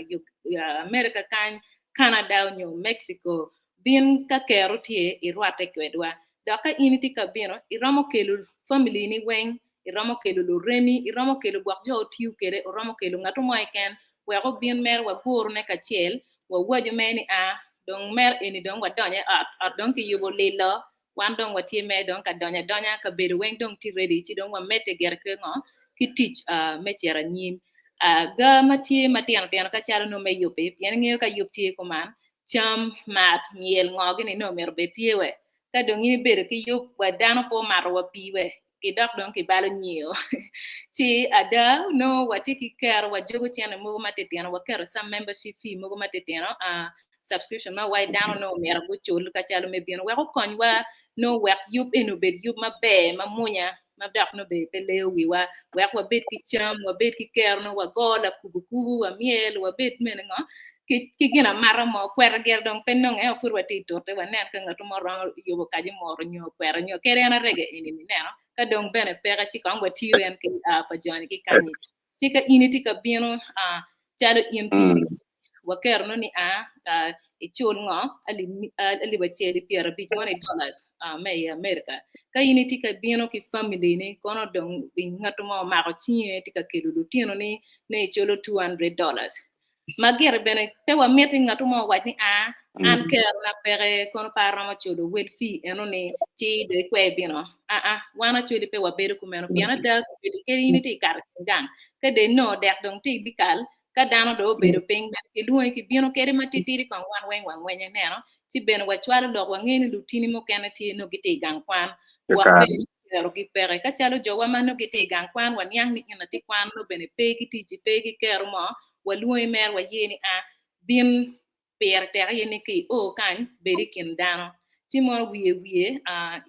America kan Canada New Mexico bin ka kero tie irwate kwedwa doka initi ka bino iromo kelu family ni weng iromo kelu luremi iromo kelu gwakjo tiu kere iromo kelu ngatu moiken weko bin mer wa guru ne kachiel wa waju meni dong mer ini dong wa donye dong ki yubo lilo wan dong wa tie me dong ka donya ka bedu weng dong ti ready ti dong wa mete ger ke ngo ki teach me chera nyim ga matie matian tian ka chalo no me yupe pien ngeo ka yup tie kuman cham mat miel ngogi ni no mer betie we ka dong ini bedu ki yup wa dano po maro wa piwe ki dok dong ki balo nyio ti ada no wati ki kero wa jogo tiana mo matetiana wa kero some membership fee mo matetiana subscription ma wai down no mera go chul ka chalo me bien wa ko kon wa no wa yup eno bet yup ma be ma munya ma dak no be pele wi wa bet ki cham wa bet ki kero no wa gola kubu wa miel wa bet men ngo ki gina mara mo kwer ger dong penong e fur wati to te wa nen ka ngatu mo ro yubo kaji mo ro nyo kwer nyo kere na rege ini ni neno ka dong bene pega ci kan wati ren ki pa joni ki kan ci ka initi ka bieno chalo in wa ker no ni e chul ngo ali ba cheli piera bi $20 me America ka initi ka bieno ki family ni kono dong ngatu mo ma ko tie ti ka kelu lutino ni ne cholo $200 magere bene pe wa meti ngatu mo wajni an ker na pere kono para ma cholo wel fi eno ni ti de kwe bino wana choli pe wa beru kumeno piana da ko be ke initi kar gang ke de no dek dong ti bikal ka dano do beru ping ke duoi ki bino kere matitiri kon wan wen neno ti beno wa chwalo dog wa ngeni lutini mo kena ti no gite gang kwan wa be ro ki pere ka chalo jo wa mano gite gang kwan wan yang ni ina ti kwan no bene pe ki ti ci pe ki kero mo wa luoi mer wa yeni bin per ter yeni ki o kan beri kin dano ti mo wiye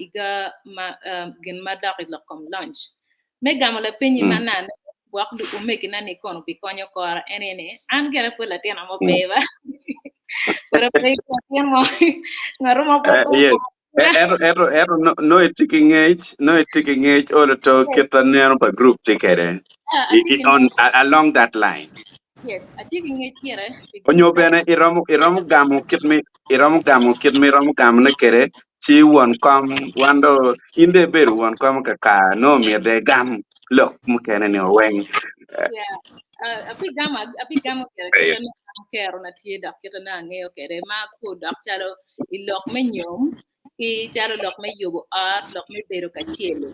iga ma gen ma dak la kom lunch me gamala penyi manan wak du umeki nani kono bi konyo kora enene an gere pula tena mo beba pero play tena mo ngarumo po yes no taking age all to kita nero pa group tikere on along that line. Yes, I think in it here. Onyo bene iramu gamu kitmi iramu gamu ne kere chi won kom wando inde beru won kom ka no mi de gam lo mu kene ne weng. Yeah. Api gama kita na kero na tieda kita na ngeo kere ma ku dak chalo ilok me nyom ki chalo lok me yubo lok me beru ka chielo.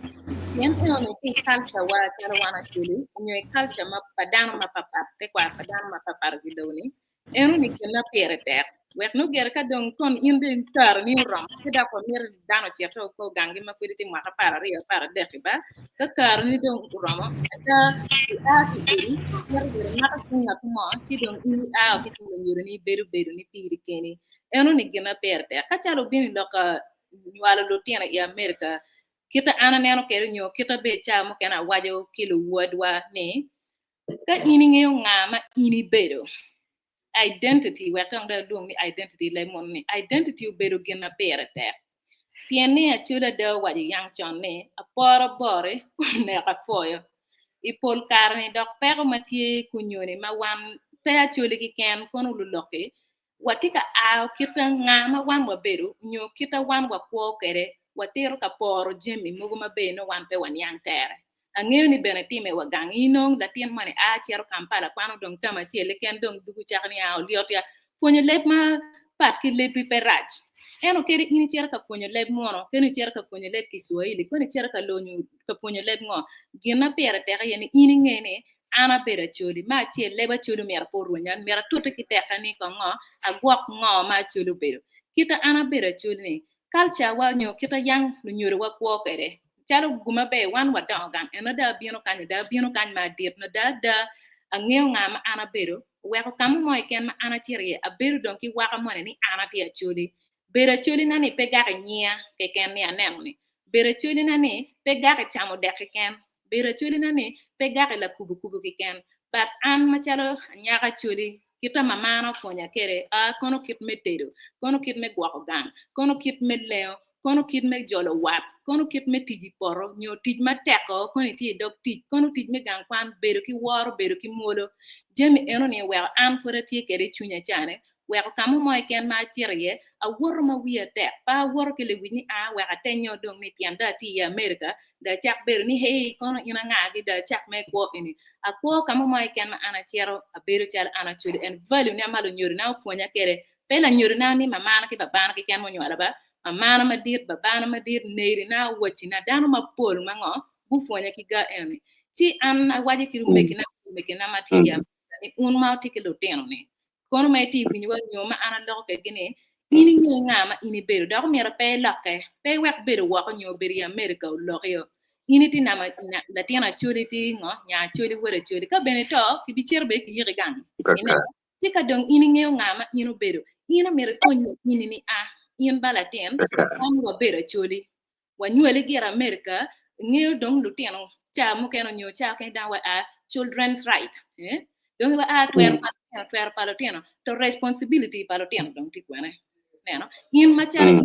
Yan eno ne ki culture wa chalo wana chuli nyo culture ma padano ma papar te kwa padano ma papar gidoni eno ni kena pere ter wek no ger ka dong kon inde tar ni ram kida ko mir dano cheto ko gangi ma piditi ma ka para ria para de ba ka kar ni dong rama ada ki iri mer ger ma ka singa kuma ci dong ini ki tu ni beru ni piri keni eno ni gena perde ka chalo bini doka wala lo tiana ya America kita ana neno kere nyo kita be cha mo kana wajo kilo wodwa ne ka ini ngeo ngama ini beru identity wetong da dum ni identity le mon ni identity beru gena perde piene a chula da waji yang chon ne a poro bore ne ka foyo ipol karni dok pero matie kunyoni ma wan pe a chuli ki ken kono luloke watika kita ngama wan wa beru nyo kita wan wa po kere watero ka poro jemi mugo ma be no wan pe wan yang tere angeo ni benetime wa gang inong da tien mane chero kampala kwano dong tama chele ken dong dugu chakni liotia ponyo lep ma pat ki lepi perach eno kere ini chero ka ponyo lep mono kene chero ka ponyo lep Kiswahili kene chero ka lonyo ka ponyo lep ngo gina pere tere yani ini ngene ana pere choli ma che leba choli mer poru nyan mer tote ki tere ni ko ngo agwak ngo ma choli beru kita ana pere choli ni culture wa nyo kita yang no nyoro wa ko kere charo guma be wan wa dangan ena da bieno kan ma dir na da angeo ngama ana beru we ko kam mo ken ma ana tire a beru don ki wa ka mo ni ana ti choli bere choli nani pe ga nyia ke ken ni anemni bere choli nani pe ga chamo de ken bere choli nani pe ga la kubu ki ken but an ma charo nya ka choli kita mamana fonya kere kono kit me tedo kono kit me gwako gang kono kit me leo kono kit me jolo wat kono kit me tiji poro nyo tij ma teko kono ti dok tij kono tij me gang kwan bedo ki woro bedo ki molo jemi eno ni wel am fora ti kere chunya chane wel kamo moy ken ma tirie a woro ma wiya te pa woro ke le wini a wa tenyo dong ni tianda ti ya America da chak bedo ni hey kono ina ngagi da chak me ko ini a ko kamo moy ken ma ana tiero a bedo chal ana chudi en value ni amalo nyori na fonya kere pela nyori na ni mama na ki baba na ki ken mo nyola ba mama ma dir baba na ma dir neri na wachi na dano ma pol mango bu fonya ki ga eni ti an waji ki mekina matiya ni un ma tikelo teno ni kono mai ti winyi wa nyoma ana lo ke gine ini ngi ngama ini beru da ko mera pe lakke pe wek beru wa ko nyo beri America lo yo ini ti na la tiana chuli ti ngo nya chuli wore chuli ka beneto ki bicherbe ki yiri gang ine ti ka dong ini ngi ngama ino beru ina mera ko ini ni a in bala ten am wa beru chuli wa nyole gira America ngi dong lu tiano cha mu keno nyo cha ke da wa a children's right dong wa a twer palotino to responsibility palotino dong ti kwene neno in ma chale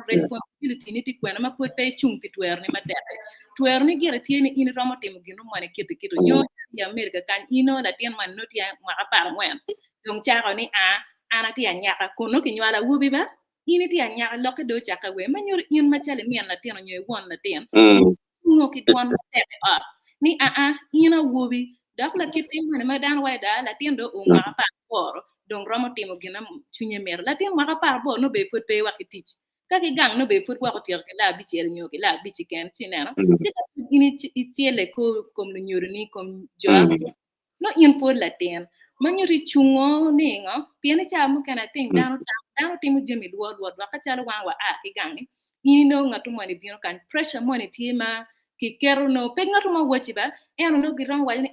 responsibility ni ti kwene ma pot pe chung pi twer ni ma dete twer ni gira tieni in romo timo gino mane kito nyo ya America kan ino la tien man no ti ma par ngwen dong cha ni a ana ti anyaka kono ki nyala wubi ba ini ti anyaka loke do chaka we ma nyor in ma chale mi na tien nyo won la tien no ki don tete ni ina wubi dak la kitim hane ma dan way da la tiendo o ma pa por don romo timo gina chunye mer la tim ma pa por no be put pe wa kitich ka ki gang no be put wa ko tier ke la bi tiel nyo ke la bi ci ken ci neno ci ka ini tiele ko comme no nyori ni comme jo no in pour la ten ma nyori chungo ni ngo piene cha mu kana ting dan timo jemi do wa ka cha wa ki gang ni ini no ngatu mo ni bino kan pressure mo ni tima ki kero no pe ngatu mo wachi ba eno no giran wa ni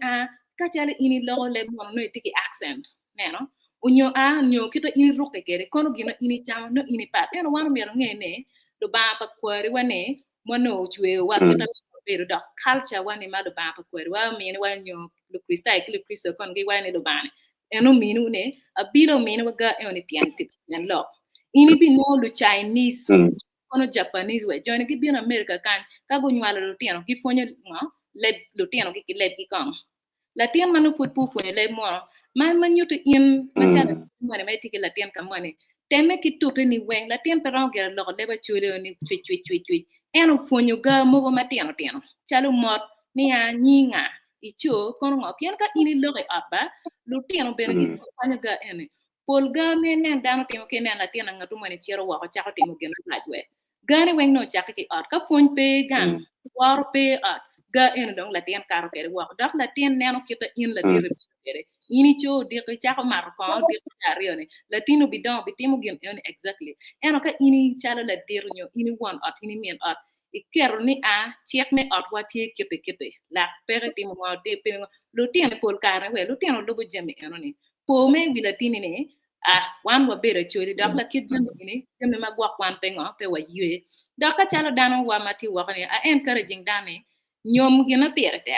ka chale ini logo le mo no tiki accent neno unyo nyo kita ini roke kere kono gina ini chama no ini pat eno wano mero ngene do ba pa kwari wane mono chwe wa kita pero da culture wane ma do ba pa kwari wa mi ni wa nyo lu krista kon gi wane do bane eno minu ne abilo minu ga eno ni pianti en lo ini bi no lu Chinese kono Japanese we joni ki bien America kan ka go nywala lo tiano ki fonyo ngo le lo tiano ki le ki kan la tien manu fut pu fonyo le mo man nyuto in ma chala mo ne meti ki la tien kam mo teme ki tuto ni weng la tien pero gera lo le ba chule ni chui eno fonyo ga mo go matiano tiano chalo mot ni nyinga icho kono ngo pien ka ini lo re aba lo tiano ben ki fonyo ga ene pol ga men dano timo ke la tien ngatu mo ne chero wa ko cha ko timo gena lajwe gane weng no chaka ki ot ka fon pe gang war pe ot ga en dong la tien karo kere wa dak la tien neno kita in la dire kere ini cho de ko chaka mar ko de ario ne latino bidon bitimo gen en exactly eno ka ini chala la dire nyo ini one ot ini men ot ikero ni check me ot wa tie kete la pere timo wa de pe lo tien pol kare we lo tien lo bo jemi eno ni po me bi latini ne wan wa bere chori dak la kid jemi ma gwa kwan pe ngo pe wa yue dak ka chala dano wa mati wa ne encouraging dane nyom gina pere te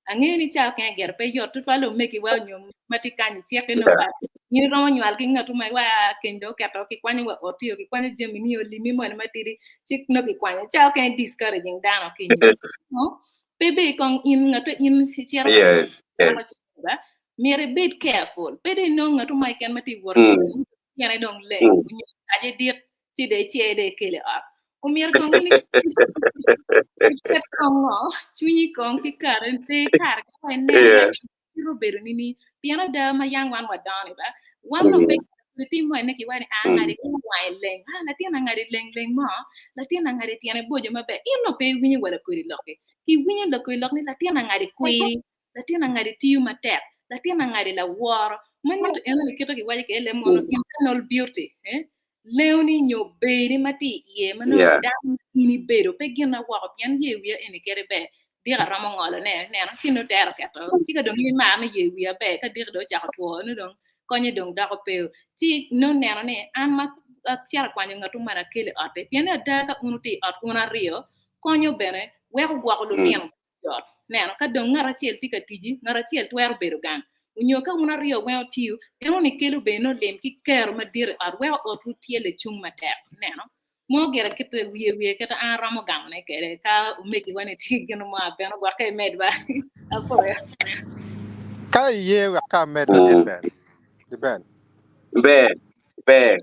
angeni cha kan ger pe yo tu falo meki wa nyom mati kan ti ke no ba ni ro nyal ki ngatu mai wa kendo ka to ki kwani wa otio ki kwani jemi ni olimi mo ne matiri chik no ki kwani cha kan discouraging dano ki no bebe kon in ngatu in chiara ba mere be careful bede no ngatu mai kan mati wor yana dong le aje dir ti de che de kele up o mere kon ni kon chuni kon ki karen te kar ko ne ro beru ni piano da ma yang wan wa dani ba wan no be the team mo ne ki wa ni ngari ko wa leng la tiana ngari leng mo la tiana ngari tiana bojo ma be ino pe winyi wala ko ri lokke ki winyi la ko lokni la tiana ngari ko la tiana ngari tiu ma tek la tiana ngari la war man mo eno ni kito ki waje ke le mo internal beauty leoni nyo beri mati ye mano dam ini bero pe gina wa pian ye wi ene kere be dira ramo ngolo ne no tino tero keto ti ka dong ni ma na ye wi be ka dir do cha to no dong konye dong da ko pe ti no ne an ma tiara kwanya ngatu mara kele ate pian da ka unuti at una rio konyo bene we ko gwa ko lo tino jot no ka dong ngara chel ti ka tiji ngara chel twer bero gang unyo ka una rio well tiu e oni kelo be no lem ki ker ma dir ar well o tu tiele chung ma tek neno mo gera kete wie kete an ramo gam ne kere ka umeki wane ti gino mo abeno gwa ke medba apo ya Ka ye wa ka med la dit ben. Di ben. Be, be.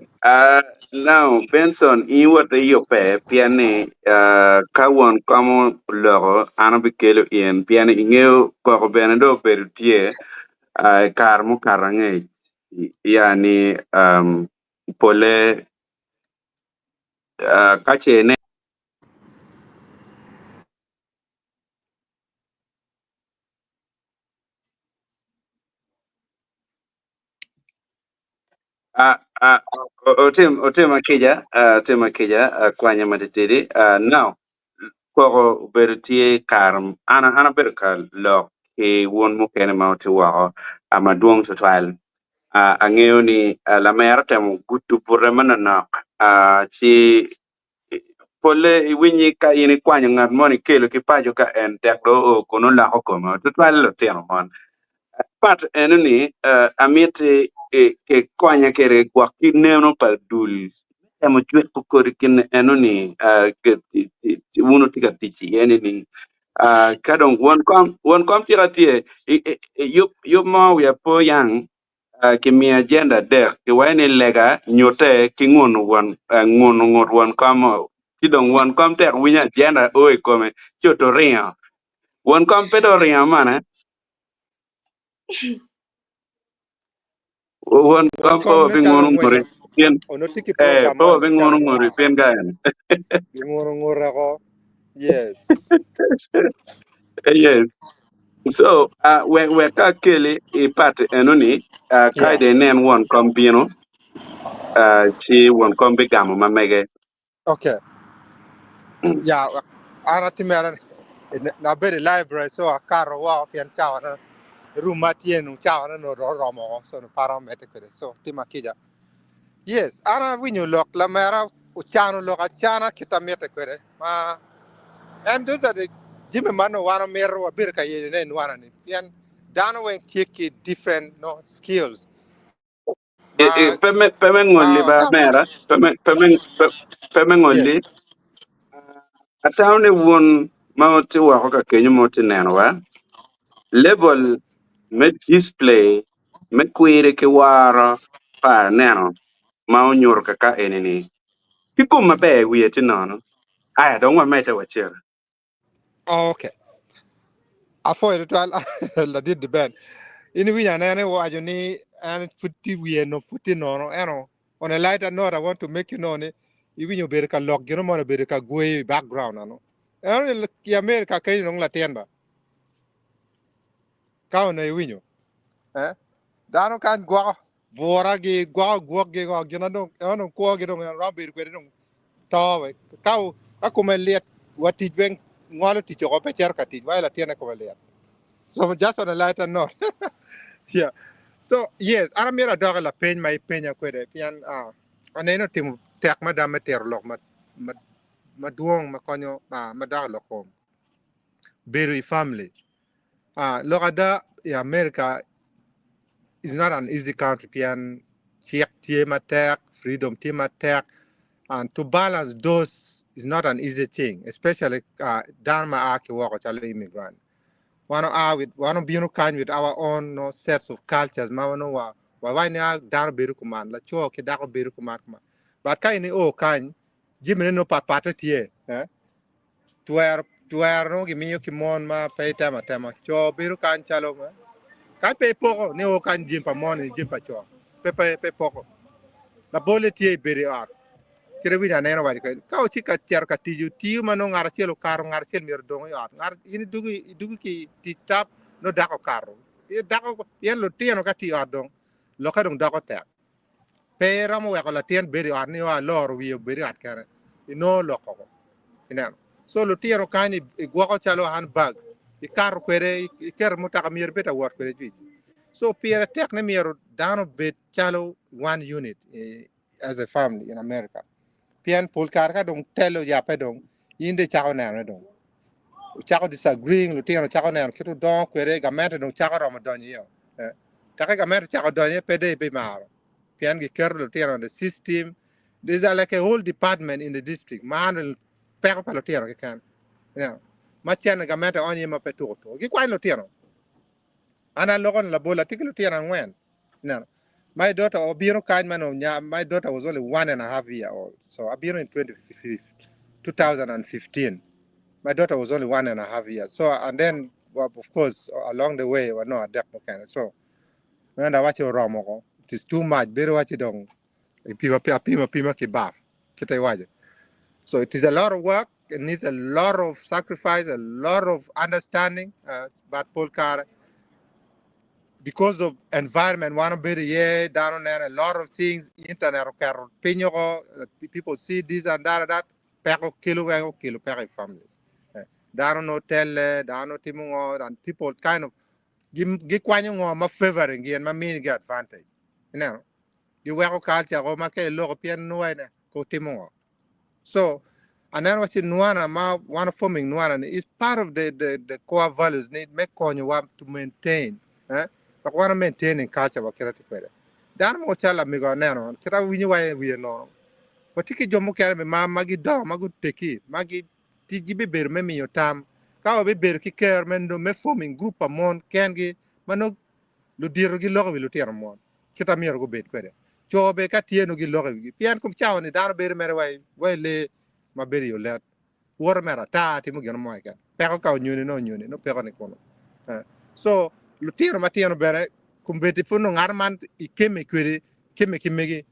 Now, Benson, in what you pay, piane, kawan kamo logo, anabikelo in, piane ingeo, koko benado perutie, karmu karange, yani, pole, kache ne, otem akija, kwanya matitidi, now, koko berutie karam, ana berka lo, ke won mukene mauti wako, ama duong to ang'eyo ni la mer temo gutu pure manana ci pole iwinyi ka ini kwanyo ng'at moni kelo kipajo ka en tek do o kono la hokoma to twal lo temo mon pat enni amite ke kwanya kere kwa kineno pa dul temo chwet ko kin enoni ke uno tika tichi enni kadong won kom tiratie yup mo we po yang ki mi agenda dek ki wani lega nyote ki ngun wan kama ki dong wan kam tek winya agenda oi kome choto ria wan kam pedo ria mana wan Won kam kom po ne bi chalo ngunu ngori ngwenya. pien Ono tiki program po wan bi ne ngunu chalo ngori ngwa. pien gaen Bi ngoro ko. Yes. yes so we ka kele e pat enoni kai Yeah. de nen wan kam bino chi wan kam bi gamo mamege Okay. Yeah. Ana timera na beri library so a karo wa pian chawa na room matien no chawa na no romo so no parameter so timakija. Yes, ana winyo lok la mera uchano lok achana kitamete kwere. Ma and those are the Jimmy Mano wana mero wa birka yene wana ni. Pian dano wen kiki different no skills. Ma peme ngolli ba ta mera peme yes. ngolli atawne won mawti wa ko ka kenyo moti neno wa level me display me kwere ke wara pa neno ma onyor ka ka enini kikum mabe wiye ti nono aya don wa meta wachira Oh, okay. Afo ito la did the band. Ini winya na ne wa joni and putti we no putti no no eno. On a lighter note, I want to make you know ne even you berka log you know mo berka go background ano. Eno ki America kay nong latien ba. Ka no winyo. Eh? Dano kan gwa bora gi gwa gi gwa gina no eno ko gi no rabir ko no tawe. Ka kuma liet wati ben ngalo ti ko pe cher ka ti wa latien ko liet. So just on a lighter note. Yeah. So yes, ara mira dog la pen my penya kwede pian aneno tim tek madam meter lok ma duong ma konyo ma dog lo kom. Very family. Lokada America is not an easy country pian check team attack, freedom team attack, and to balance those is not an easy thing, especially Dharma Aki Wako Chalo immigrant. One of being kind with our own no sets of cultures ma no why na dar beru kuman la cho ke da beru kuman kuma but kai ni o kan jimene no pat tie tuer no gi miyo ki mon ma pe tema cho beru kan chalo ma kai pe poko ne o kan jim pa mon jim pa cho pe poko la bole tie beri ar kire wi na neno wadi ka o chika tiar ka tiu mano ngar chelo karo ngar chel mir dongo yar ngar ini dugu ki ti tap no dako karo ye dako yen lo tieno ka ti adong lo ka dong dako tek pe ramo we ko la tien beri ar ni wa lor wi beri at kare ino lo ko ina so lo tieno kani gwa ko chalo han bag i kar kwere i ker mutaka mir beta wat kwere ji so piera tek ne mir dano bet chalo one unit as a family in America pian pol kar ka dong telo ya pe dong inde chao na dong chao disagreeing lu tiano chao na kitu don kwere ga mete dong chao ro don yo Taka gamer chako donye pede be maro. Pian gi kerlo tiano on the system. These are like a whole department in the district. Man, peko palo tiano ke kan. You know, machian gamer onye ma petuto. Gi kwai lo tiano. Ana logon la bola tikilo tiano ngwen. No. My daughter, Obiro Kainman of my daughter was only 1.5 years old. So Obiro in 2015. My daughter was only 1.5 years. So, and then, well, of course, along the way, we're not a deaf mechanic. So, when I watch your Romo, it is too much. Very watch it on. Pima ki baf. Kita waje. So it is a lot of work. It needs a lot of sacrifice, a lot of understanding. But Paul Car, because of environment, one of the down there, a lot of things. Internet, people see this and that. Peko kilo peko families. Down hotel, down timungo, and people kind of give kwanyo ma favoring and ma mean get advantage. You know, the work culture or ma ke European no ko timungo. So, and then what in Nuana, one of forming Nuana is part of the core values need make you want to maintain. But want to maintain in culture wa kirati kwere. Dan mo chala mi go neno, kira winyi wa we no. But tiki jomo kere me magi do magu teki, magi tiji be ber me mi yotam. Ka be ber ki ker men do me forming group amon kengi mano lu diro gi logo lu tero mon. Kita mi go bet kwere. Cho be ka tieno gi logo gi. Pian kum chawo ni dan ber mere way le ma ber yo let. Wor mera ta ti mu geno mo ka. Pe ko nyuni no pe ko ni kono. So lu tero ma tieno bere kum beti fu no ngarman I keme kwere keme kimegi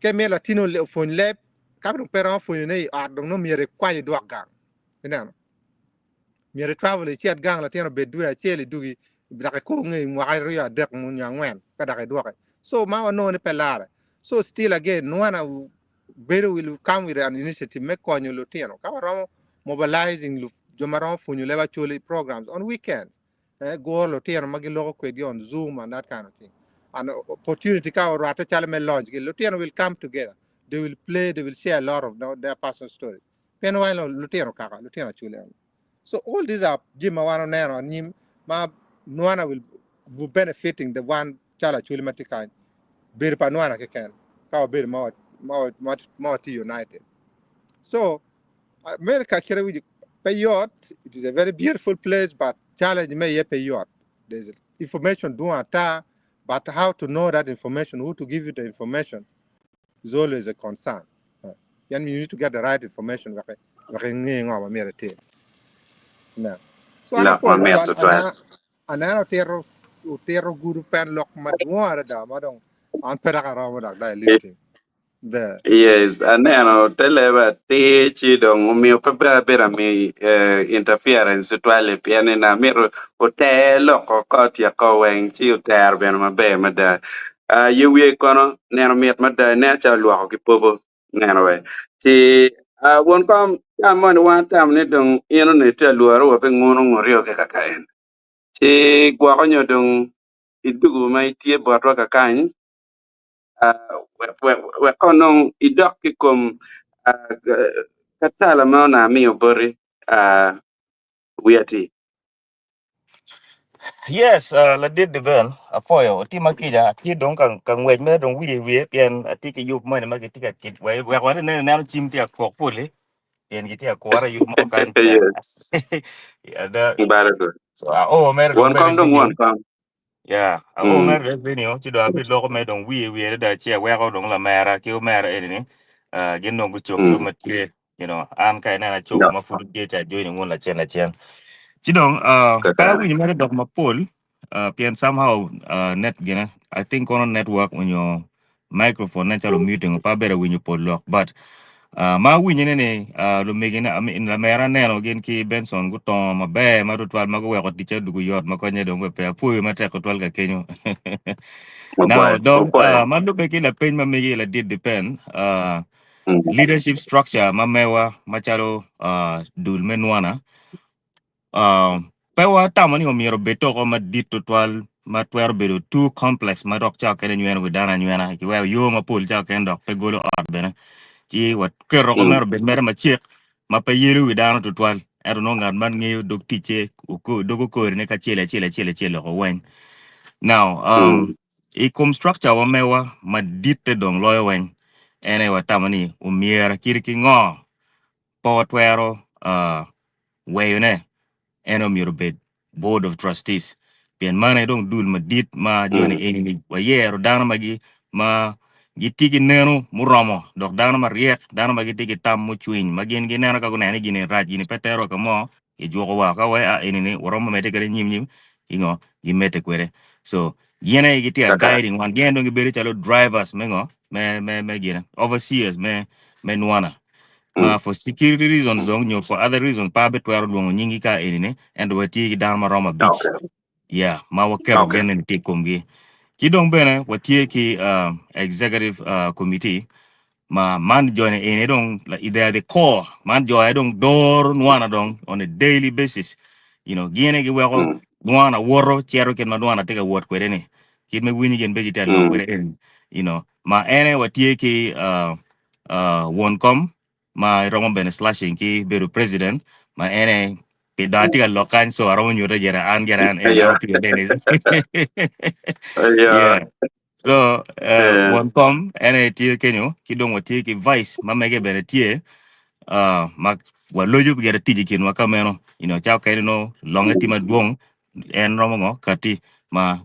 keme latino le fon le kabru pero fon ne ardong no mere kwani do gang. Ina mere travel chat gang latino be du a chele dugi dake ko ngi mo ay ria dek mun ya ngwen ka dake do so ma no ne pelare so still again no one better will come with an initiative make konyo latino ka ro mobilizing jomaro fon le chole programs on weekend go latino magi logo kwedi on Zoom and that kind of thing. An opportunity ka or ata chale me launch Lutino will come together. They will play, they will share a lot of their personal stories. Pen while Lutino kaka, Lutino chule. So all these are Jim Mawano Nero and Nim Ma Nuana will benefiting the one chala chule matikan. Bir pa Nuana can. Ka bir more united. So America kere with Payot, it is a very beautiful place, but challenge may ye Payot. There's information do ata, but how to know that information, who to give you the information, is always a concern. Then you need to get the right information. So I La ma for mer to twal. another terror guru pen lock madwara da madong on pedaka ramadak da lifting. There. Yes, aneno teleba te chi dong mi pa bera mi interference twale piani na miro hotel ko tia ko wen chi uter ben ma be ma da ye wie kono neno miet ma da ne cha lwa ki pobo neno we ti won kom ya mon wan tam ne dong yeno ne te lwa ro pe ngono ngorio ke kaka en ti gwa ko nyodong idugu mai tie botwa kaka we konong idok kikom katala maona mi obori wiati. Yes, la did the bell. A foil. Ti makija. Ti dong kang wait me dong we pian. I think you money magiti kit. We want to know chim ti a kok puli. Pian giti a kwara you mo kan pian. Yes, Yeah, the very good. so mer dong One come dong revenue. one come. Yeah, mer revenue. Ti do a bit loko me dong we da chia we ko dong la mera ki mera edini. Gin dong ku chok you matie. You know, an kai na chok No, ma fu di cha join ngun la chen. Chidong, kaya kaka. we made dog mapol, pian somehow net gina. I think on network when your microphone natural muting pa better when you pull lock. But ma win ne lo megina I mean la mera neno again ki Benson gutom ma be ma rutwal ma go ko teacher du yot ma ko nyedong we pe pu ma te ko twal ga kenyo. Now dog Opo. ma do be ki la pen ma megi la did depend leadership structure ma mewa ma chalo dul menwana pewa tamani o miro beto ko madito twal matwer bedo too complex madok cha kene nywen widana nywena ki we yo ma pul cha ken dok pe golo art bene ti wat kero ko mero be mer ma chek ma pe yiru widana to twal ero no ngan man ngi dok tiche ko dogo ko ne ka chele ko wen Now, Mm. ikum structure wa mewa madite dong loyo wen ene wa tamani umiera kiriki ngo po twero weyune eno mirubed board of trustees bien mane dong dul madit ma jone Mm. eni wa yero dana magi ma gitigi nenu muromo dok dana ma riek dana magi tigi tam mu chwin magin gi nenu ka gunene gini raj gini petero ka mo e jogo wa ka we a eni ni uromo mete gare nyim nyim ingo gimete kwere so yene giti a Kaka. guiding one gendo ngi beri chalo drivers mengo me gina overseers me nuana Mm. ma for security reasons dong nyo for other reasons pa betwero dongo nyingi ka eni and we ti down Roma Beach. Okay. Yeah, ma wakero Okay. bene ni tikumgi. Kidong bene watie ki executive committee ma man join in dong like they are the core man join dong door nuana dong on a daily basis. You know, giene gi wego Mm. nuana woro chero ken ma nuana take a word kwere ni. Kid me wini gen begi lo Mm. kwere en. You know, ma ene watie ki Woncom ma romo bene slashing ki beru president ma ene pe dati ka lokan so aron yo jera an gera an Yeah. LP Dennis. Yeah. Yeah. So Yeah. Woncom ene tie kenyo kidong watie ki vice ma mege bene tie ma walojo gera tiji kin wa kameno chao kaino no longa Mm. tima duong en romo ngo kati ma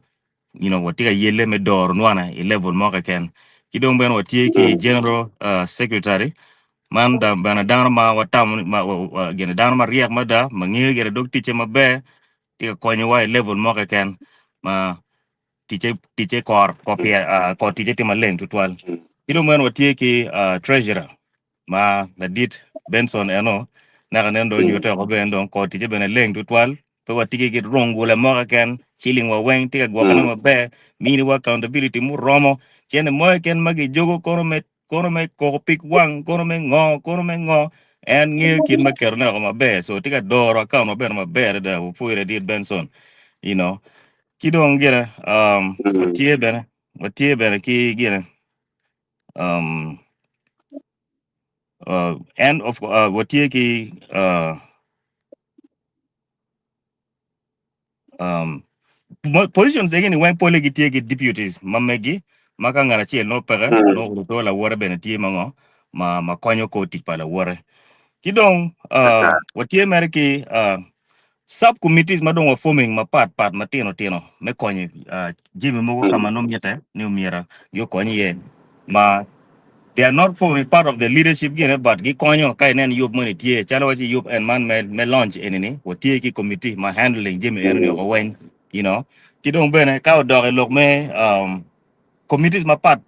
watika yele me dor nwana i level mo ka ken kidong bene watie ki Mm. general secretary man da bana dana ma watam ma gena dana ma riak ma da ma ngi gera dog tiche ma be ti ko ni wa level mo ka ken ma tiche kor Mm. copy ko tiche ti ma leng tutwal Mm. kilo man watie ki treasurer ma na dit Benson eno na kan ndo Mm. nyote ko ben don ko tiche bena leng tutwal pe watiki ki rongule mo ka ken chilling wa weng ti go kana Mm. ma be mini wa accountability mu romo chene mo ken magi jogo kono me ko pik wang kono me ngo en ngi kin ma kerne ko ma be so tika doro account ma be ma be da fu ire dit Benson you know kidong gena Mm. watie bena ki gena um end of watie ki um positions again when pole ki tie ki deputies mamegi maka ngara chi no pera Mm. no to la wore bena tie mango ma konyo ko ti pala wore kidong Kaka. watie mer ki subcommittees madong wa forming ma part matino tino me konyi jimi mogo Mm. kama nom yete ni umira yo konyi ye ma they are not forming part of the leadership gine but gi konyo kai nen yob money tie chalo wachi yob and man me launch enini wo tie ki committee ma handling jimi enni Mm. ko wen kidong bene ka dog lok me committees ma part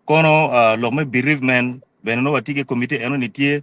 kono lo me bereavement bene no watike committee eno nitie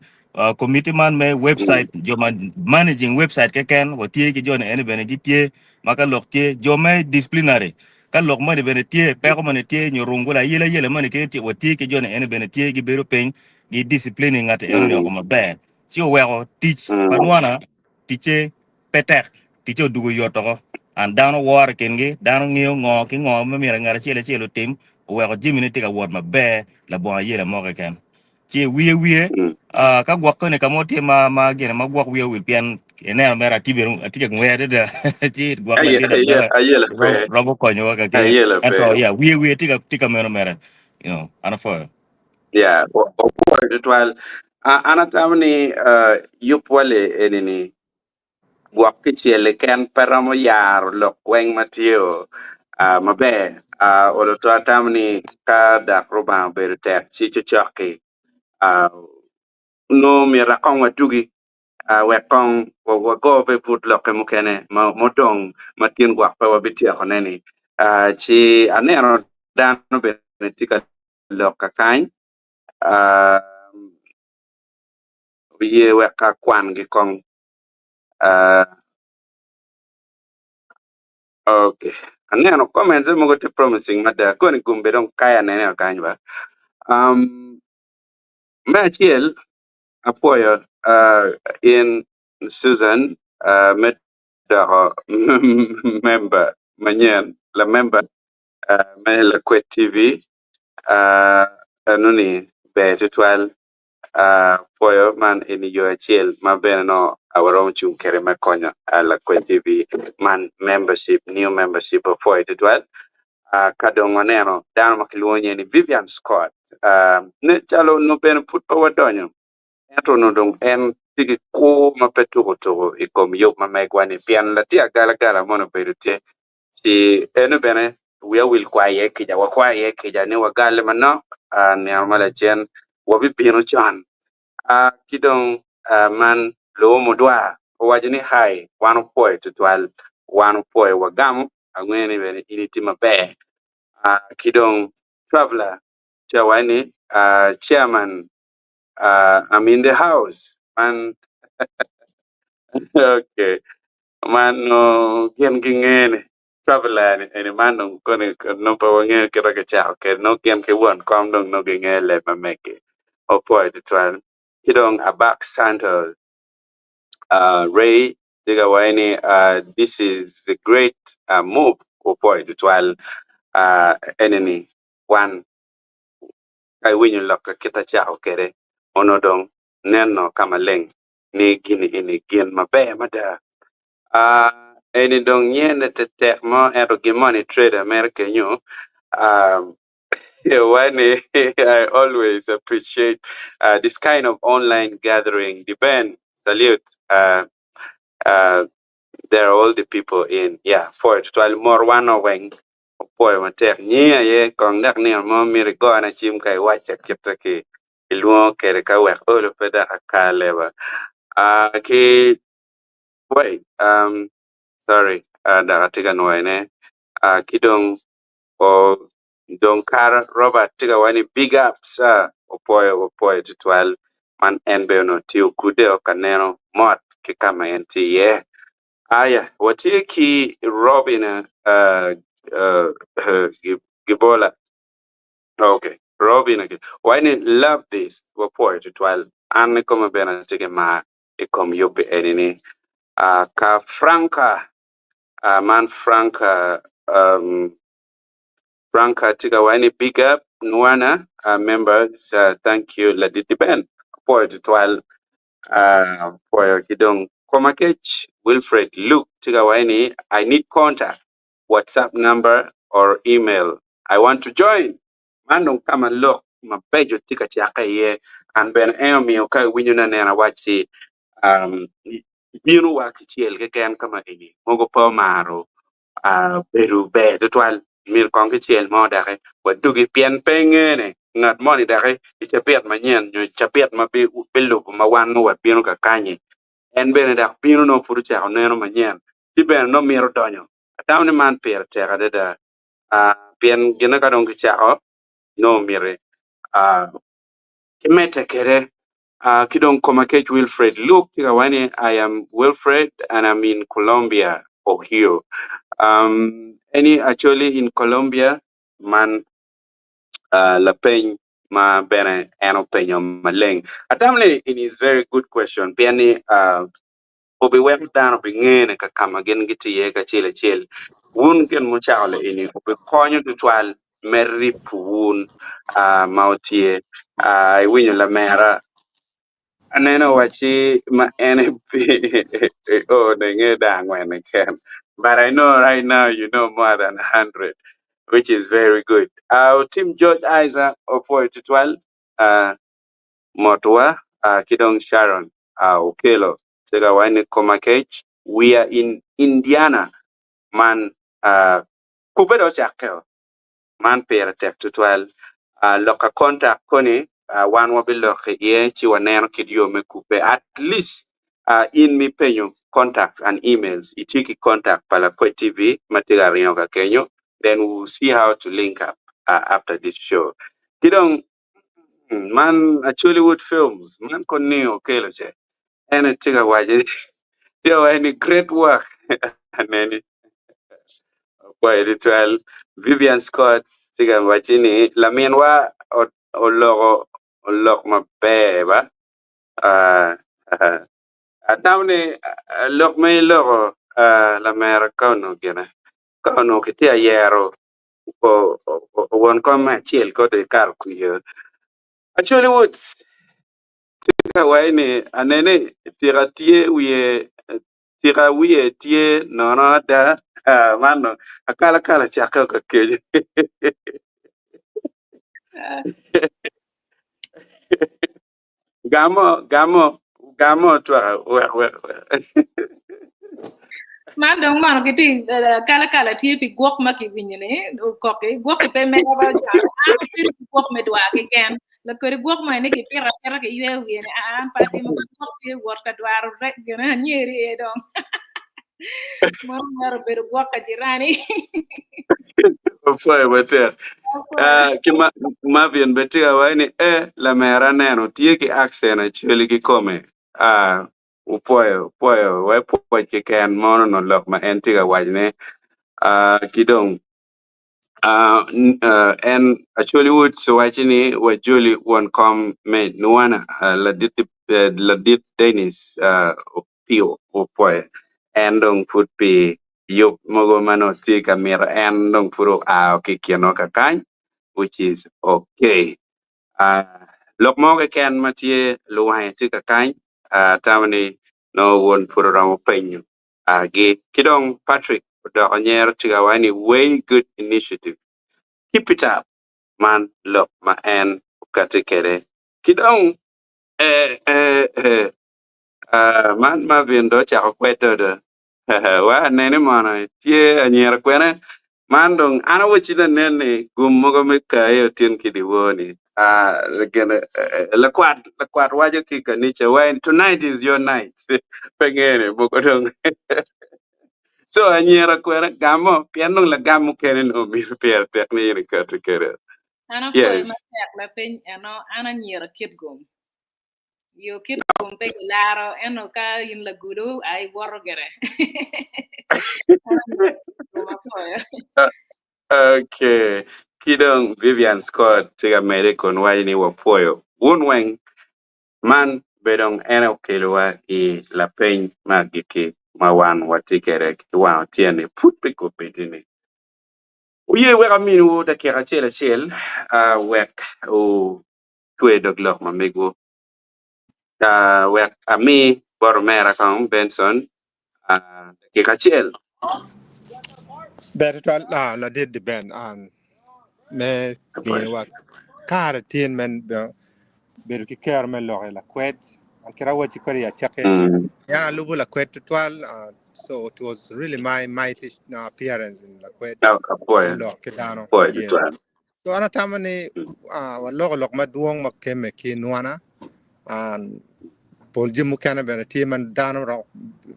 committee man me Mm. website jo man managing website keken watie ki jone ene bene gitie maka lok tie jo me disciplinary ka lok mane bene tie peko mane tie nyorungula yele mane ke tie watie ki jone ene bene tie gi bero pen gi disciplining ngate eno ne ko Mm. maber si wego teach Mm. panwana tiche petek tiche dugo yotoko an dano war kengi dano ngio ngo ki ngo me mira ngara chele tim wego jimini tika word maber la bo yele mo ken chi wie Mm. ka gwak ne kamotie ma gene ma gwak wie wil pian ene mera tiberu atike ngwede da chi gwak la dida Aye. ba Aye. La fe. robo konyo wa ka ke Aye. La and fe. so yeah wie tika mera ana fo Yeah. O it anatamni yupwale enini buak kichiele ken paramo yar lo kweng matio mabe olo to atamni ka da proba ber tek chi choki no mi ra kong watugi we kong wo go be put lo ke mukene modong matin guak pa wabitia koneni chi anero dan no be tika lo kakany ye we ka kwan gi kong uh, okay aneno comment mo go te promising mada ko ni gumbe don kaya nene kany ba ma chiel apoyo in Susan met member manyen la member me la kwet TV anuni be tutual Poyo man in yo chiel ma ben no awarom chung kere ma konyo la kwen TV man membership new membership of Foyo to 12 kadongo neno dano makiluonye ni Vivian Scott ne chalo no ben put pa wadonyo ento no dong en tigi ko mapetugo tugo ikom yok ma megwani pian la tia gala gala mono bedo tie si eno bene we will kwaye kija wa kwaye kija ne wagale mano ne amala chen wabi pino chan kidong man lo modwa wajini hai wanu poy to 12 wanu poy wagam angwene bene initi mabe kidong traveler chawani chairman I'm in the house man. Okay man no gen gingene traveler ni man no kone no pa wange kira ke chao ke no gen ke won kom dong no gingele mameke opoy to 12 kidong abak santos Ray Tigawaini, this is a great move for it. While enemy one I win you lock a kita chao kere onodong neno kamaleng ni gini ini gin mabe mada any dong yen te tek mo ero gimoni trade America you um yeah, I always appreciate this kind of online gathering. The band salute. Uh, there are all the people in for it 12 more one wing boy ma tek nya ye kong dak ne mo mi go na chim kai wa chak ki ilwo kere ka wa olo peda ka leba ki wait sorry da tiga no ne kidong o don kar Robert tiga wani big ups o boy to 12 man enbe no tiu kude o kaneno mot ki kama enti ye aya watiki Robin Gibola. Okay. Robin again. Why didn't love this? What point to 12? And come bena take ma e come yope enini. Ka Franca man Franca Franca tiga wani big up Nwana members thank you Laditi Ben. Point to 12 for Kidong Komakech, Wilfred Luke Tigawaini. I need contact, WhatsApp number or email. I want to join. Mandong come and look. My page tika chaka ye and ben enemy okay winyuna nena wachi binu wa kichiel ke ken kama ini mogo pa maro beru be to twal mil kong kichiel mo dake wadugi pian pengene ngat moni dake ichapiat manyen nyo chapiat ma bi bilu ma wan no wa binu ka kanye en bene dak binu no furu cha oneno manyen ti ben no miro donyo atawne man per tera de da pian gina ka dong kichao no mire kimete kere kidong komakech Wilfred look tiga wani I am Wilfred and I'm in Colombia Ohio any actually in Colombia man la peñ ma bene eno peño maleng atamle it is very good question piani obi wek dano bi ngene ka kama gen giti ye ka chile chile wun gen mo chawle ini obi konyo tu twal merri puun mautie winyo la mera aneno wachi ma NFP oh nge dang when can but I know right now you know more than 100 which is very good our team George Isaac of 12 Motwa, Kidong Sharon, Okelo, Segawani Komakech. We are in Indiana, man, Kubedo Chakel, man pair tech to 12. Loka contact Koni, one wabil ye, Chiwanero Kidio me kupe, at least in me penyo contact and emails, itiki contact Palakwe TV, Matiga Rioga Kenyo, then we'll see how to link up after this show. Kidong man actually wood films man konni okelo che ene tiga waje yo any great work and then boy ritual Vivian Scott tiga wachini lamin wa o logo ma beba atamne lok me logo la mera kono gena kono kitia yero o won kom chiel ko de kar ku yo actually woods tika waini anene tira tie wiye tie nono da mano akala kala chaka ka keje Ah, gamo twa we man dong man kiti kala kala tie pi gwok ma ki winyene ko ke gwok pe me ba ja an pir pi gwok me dwa ke ken la ko gwok ma ne ki pira pira ke yue wi ne an pa ti mo gwok tie wor ka dwar rek gena nyeri e dong mo mar ber gwok ka jirani foi wete kima ma bien betika waini la mera neno tie ki accent actually ki come upoyo we poy ki ken mono no lok ma en tiga wajne kidong and actually would so actually what Julie won't come made no one la dit Dennis pio upoy and dong food pi yop mogo mano tika mira and dong furo kikiano kakany which is okay. Lok mo ke ken matie luai ti ka kan tamani no won puro penyu. Gi kidong Patrick do onyer ti ga wani way good initiative. Keep it up man lok ma en katikere. Kidong man ma viendo cha kweto de wa nene mana tie anyer kwene man dong ana wuci da nene gum mogo me kayo tin kidi woni gana la kwat wajo kika ni che when tonight is your night pengene mogo dong so anyer kwene gamo piano la gamo kene no mir per tekni ni katikere ana fo ma yes tek la pen ano ana nyera kit gum yo kit gum pe laro eno ka in la gudu ai wor gere Gum afo Okay. Kidong Vivian Scott tiga mede kon wai ni wapoyo. Wun weng man bedong ene kilwa I la peny magiki mawan watikere kiwan tiene put piko petini. Uye weka min wo da kera chela chel wek o twe doglok mamigo wek ami boromera kong Benson keka chel. Better to la did the band and me being what car tin men beru ki care men lo la kwet and kira what you korea chake Mm. ya lubu la kwet to so it was really my mighty appearance in la kwet Apoy. lo kidano Apoy the yes twelve. so ana tamani wa lo ma duong ma keme ki nuana and Paul Jim Mukana ben team and dano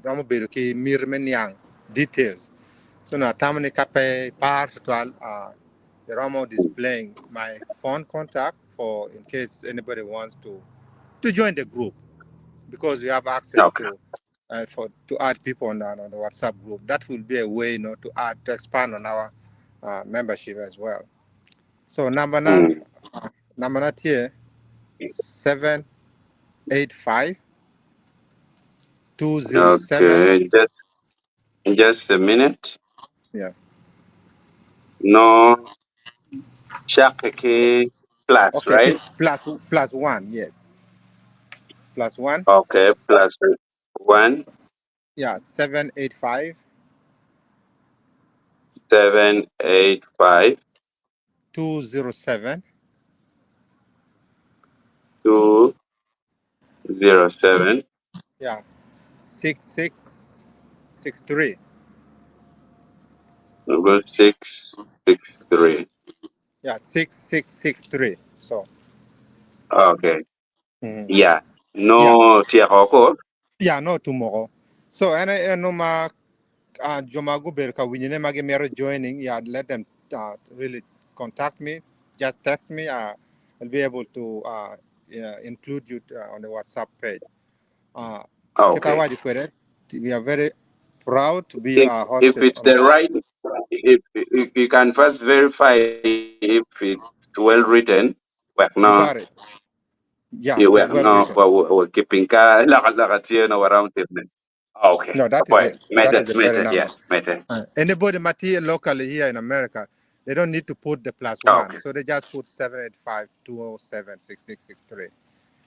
ramo beru ki mir men yang details so na tamani kape par total the Ramo displaying my phone contact for in case anybody wants to join the group because we have access Okay. to add people on the WhatsApp group. That will be a way, to add to expand on our membership as well. So Mm. number here 785 207. Okay, just a minute. Yeah. No Shakeke plus, Okay. right? Plus one. Yes. Plus one. Okay, plus 1 Yeah. 785 785 207 207 Yeah. 6663. 663. Yeah, 6663. So, Okay, mhm. yeah. Yeah, No Tiakoko. yeah, no tomorrow. So, and no ma Jomago Berka, when you never mero joining, yeah, let them really contact me. Just text me. I'll be able to yeah, include you on the WhatsApp page. Uh, Okay. Ketawaji Kwere, we are very proud to be If hosted it's on. the right, if you can first verify if it's well written, well, You no. got it. Yeah, Yeah, it's well, well no, written. we're keeping ka lakas no around it. Okay, No, that is apoy. it. That Mete, is a very mete, number. yeah, mete. Anybody material locally here in America, they don't need to put the plus one. Okay. So they just put 785 207 6663.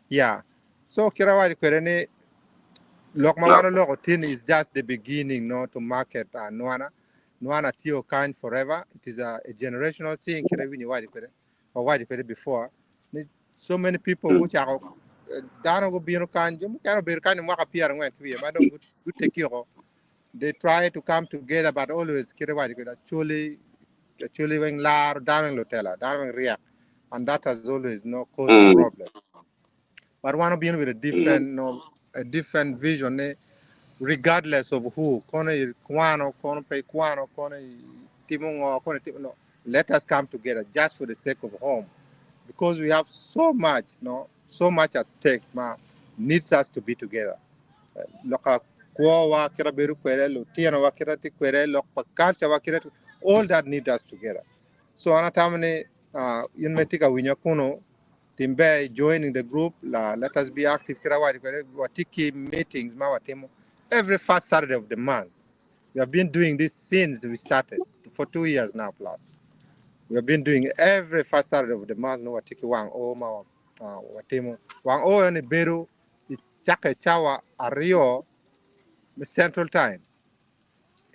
Yeah. So kira wadi kwere lok mawana lok tin is just the beginning, no, to market Nuana. Nuana Tio kind forever. It is a generational thing. Kira wini wadi kwere or wadi kwere before. So many people go chako dano go bino kan jum kano ber kan mo ka pier ngwen kwi ma don good take yo. They try to come together but always kira wadi kwere actually when lar down lotela down react and that has always no caused the problem. But one being with a different no a different vision regardless of who kono kwano kono pe kwano kono timongo kono no, let us come together just for the sake of home because we have so much no so much at stake ma needs us to be together loka kwa wa kira beru kwere lo tiano wa kira ti kwere lo pakancha wa kira all that need us together so anatamne metika winya kuno timbe joining the group let us be active kira wa kwere watiki meetings ma watemo every first Saturday of the month. We have been doing this since we started for 2 years now plus. We have been doing every first Saturday of the month. No, watiki wang o ma watemo wang o and beru chaka chawa ario Central Time,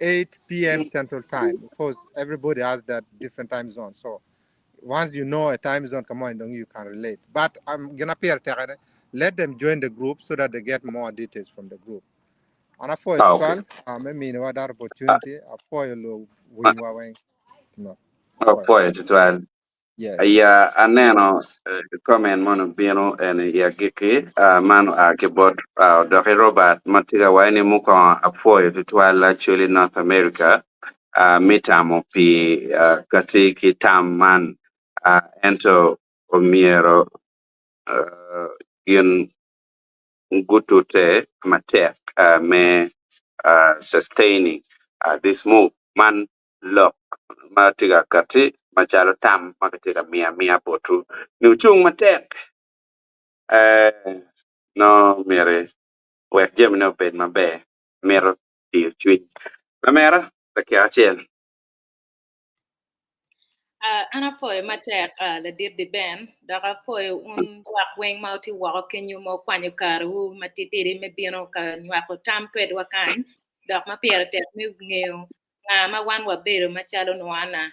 8 p.m. Central Time because everybody has that different time zone. So once you know a time zone, come on, then you can relate. But I'm gonna let them join the group so that they get more details from the group. And for it, Okay. maybe what that opportunity, for you win wawang, no, Apoyo tutwal. yes. Ya aneno comment mono bino en ya giki mano keyboard Dr. Robert matiga waini muko apoyo tutwal actually North America mitamo pi kati kitam man ento omiero yin gutute matek me sustaining this move man look matiga kati machalo tam makatika mia botu ni uchung matek no mere wek jem no bed mabe mero dio chui mera take achel Ana foy matek la dir di ben daga foy un wak weng mauti wako kenyu mo kwanyo karu matitiri me bino ka nywako tam kwed wakany dak ma piero tek mi ngeo ma wan wa bero machalo nwana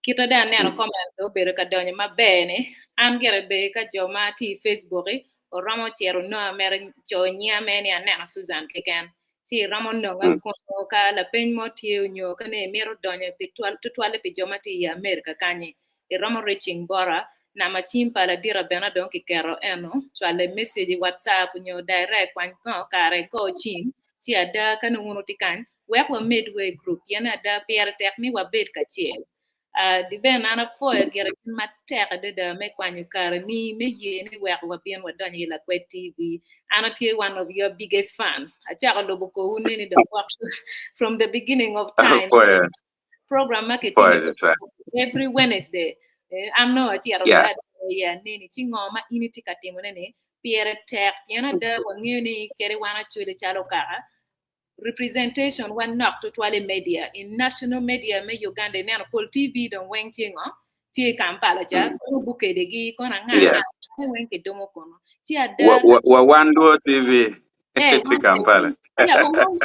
kita da neno comment do bero ka donyo mabene an gere be ka jo ma ti Facebook o ramo chero no mere jo nyia meni aneno Susan keken ti ramo no ngan ko ka la pen mo ti nyo ka ne mero donyo pitwal tutwale pi jo ma ti America kanyi e ramo reaching bora na machim pala dira bena don ki kero eno chwale message WhatsApp nyo direct kwan ko kare go chim ti ada kan uno ti kan wek wa midway group yana da pier tek ni wa bed ka chiel di ben ana foya gere kin matek de me kwanyu kar ni me ye ni wek wa bien wa don la kwet TV ana tie one of your biggest fan acha ko lobo ko une ni the from the beginning of time apoyo program marketing tutwal every Wednesday I'm no achi aro yeah bad ya nini chingo ma initi katimo nene piere tek yana da wangeni kere wana chule chalo kara representation one knock to twale media in national media me Uganda ne an pol TV don wen tingo ti Kampala ja ko buke de gi ko na nga yes ne wen ke domo kono ti ada wa wando TV ti one Kampala yeah one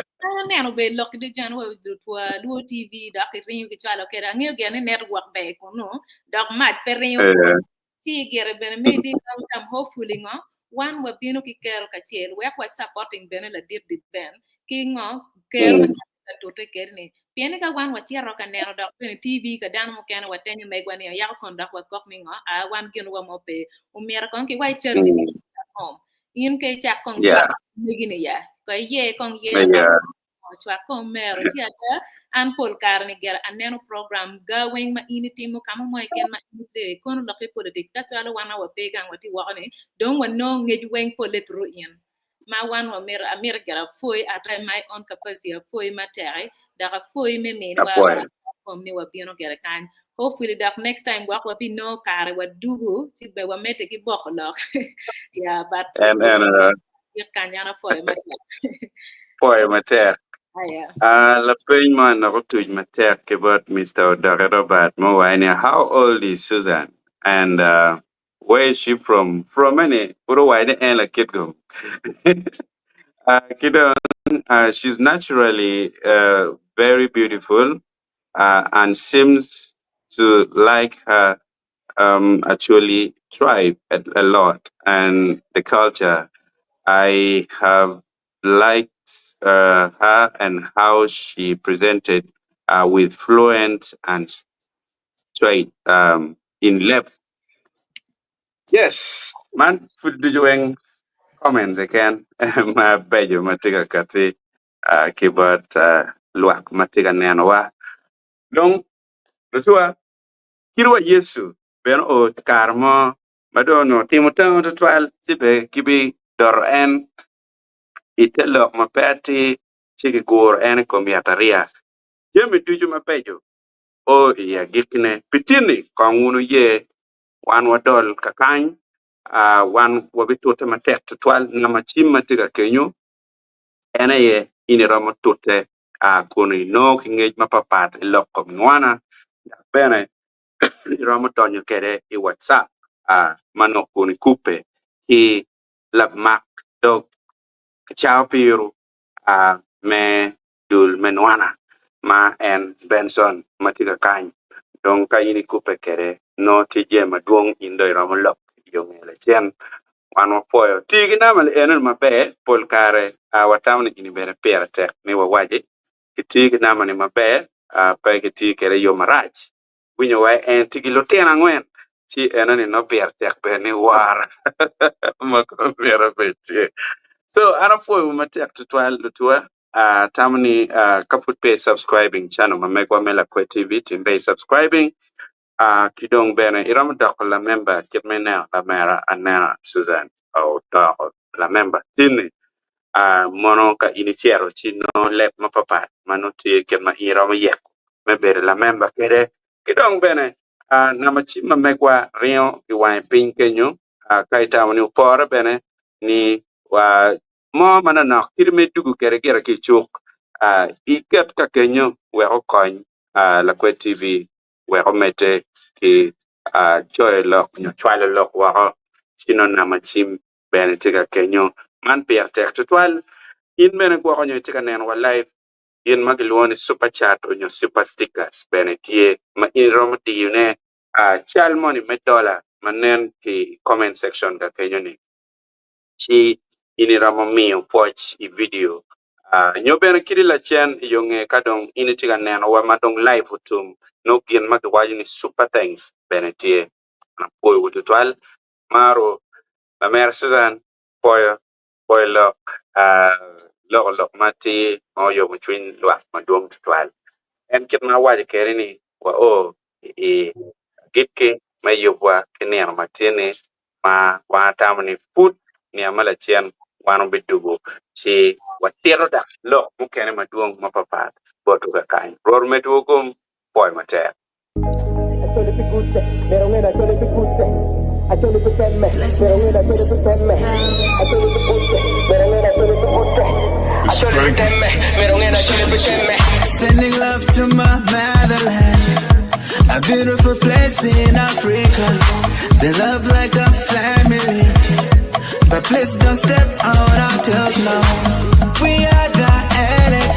ne no be lock de jan wo do twa luo TV da ke rinyo ke chala ke ra ngio ge ne network be kono dok mat pe rinyo ko ti gere ben maybe come hopefully ngo one wa bino ki kero ka chiel we kwa supporting ben la dir di ben ki ngo kero ka to te kerne piene ka wan wa chiero ka neno dok pen TV ka dan mo kene wa tenyo me gwani ya ko ndak wa kok mi ngo a wan gin wa mo pe umier kon ki wa cher ti home in ke cha kon chwa yeah me gini ya ko ye kon ye ram yeah chwa kon mero ti ata an pol kar ni ger aneno program ga weng ma ini timo kama mo ken ma de kon lo ke politik ka sala wana wa pe gang wati wa ne don wa no ngej weng politru in ma wan wa mer amir gara foi ata my own capacity of foi matere daga foi me men wa apoyo from ni wa bino gara kan hopefully that next time wa bi no kare wa dugu ti be wa mete ki bok lo yeah but and you can yana foi matere apoyo matek yeah la piny man na kutuj matek about Mr. Dr. Robert Mowaine. How old is Susan? And Where is she from? From any? What do I and a kid go? Kidon, she's naturally very beautiful and seems to like her actually tribe a lot and the culture. I have liked her and how she presented with fluent and straight in left. Yes, man, food doing comment again. Ma bejo matiga kati kibat luak matiga nenowa. Dong, lutua kirwa Yesu ben o karmo madono timotang to trial tibe kibi dor en itelo mapati chigi gur en komiataria. Jemi tuju mapejo o iya gikne pitini kongunu ye wan wadol kakany wan wabitute matek tutwal nama chima tiga kenyo ena ye inirama tute kuni no kingej mapapat iloko mwana bene irama tonyo kere i WhatsApp mano kuni kupe i lab mak dog kachao piru me dul menwana ma en Benson matiga kany don ka ini kupe kere no tije maduong indo irama lok yung elechen wano poyo tigi namal enel mabe pol kare watamni ini bere pera tek ni wawaji kitigi namani mabe pa kitigi kere yo maraj winyo wa en tigi lotena ngwen si enani no pera tek be ni war mako pera beche so ana poyo matek tutwal lutua tamni kaput pay subscribing channel mamekwa mela kwe TV timbe subscribing kidong bene iram dok la member kitmena la mera anana Susan o dok la member tini mono ka initiero chino lep mapapat mano ti kitma iram yek mebere la member kede kidong bene nama chima megwa rio iwa pin kenyo kaita wani upora bene ni wa mo mana nok kirme dugu kere kere ki chuk iket ka kenyo weko kony la kwe TV weko mete ki joy lok nyo chwale lok wako chino nama chim bene tiga kenyo man pier tek tutwal in bene kwa nyo tiga nen wa live in magiluoni super chat o nyo super stickers bene tie ma in rom di yune chal money $1 manen ki comment section ka kenyo ni chi ini ramo mio watch i video nyo bene kiri la chen yonge kadong ini tiga nen wa madong live utum no gien magwaji ni super thanks bene tie na poy wututwal maro la mer Susan poy lok lok mati o yo between lok madong tutwal en kit na waji kere ni wa o gitke mayobwa kene matene ma wa tamni food ni amala chen wano bidugo si watero da lo mukene maduong mapapat botu ka kain ror medugum boy mate Sending love to my motherland, a beautiful place in Africa. They love like a family, but please don't step out until now. We are the elephant.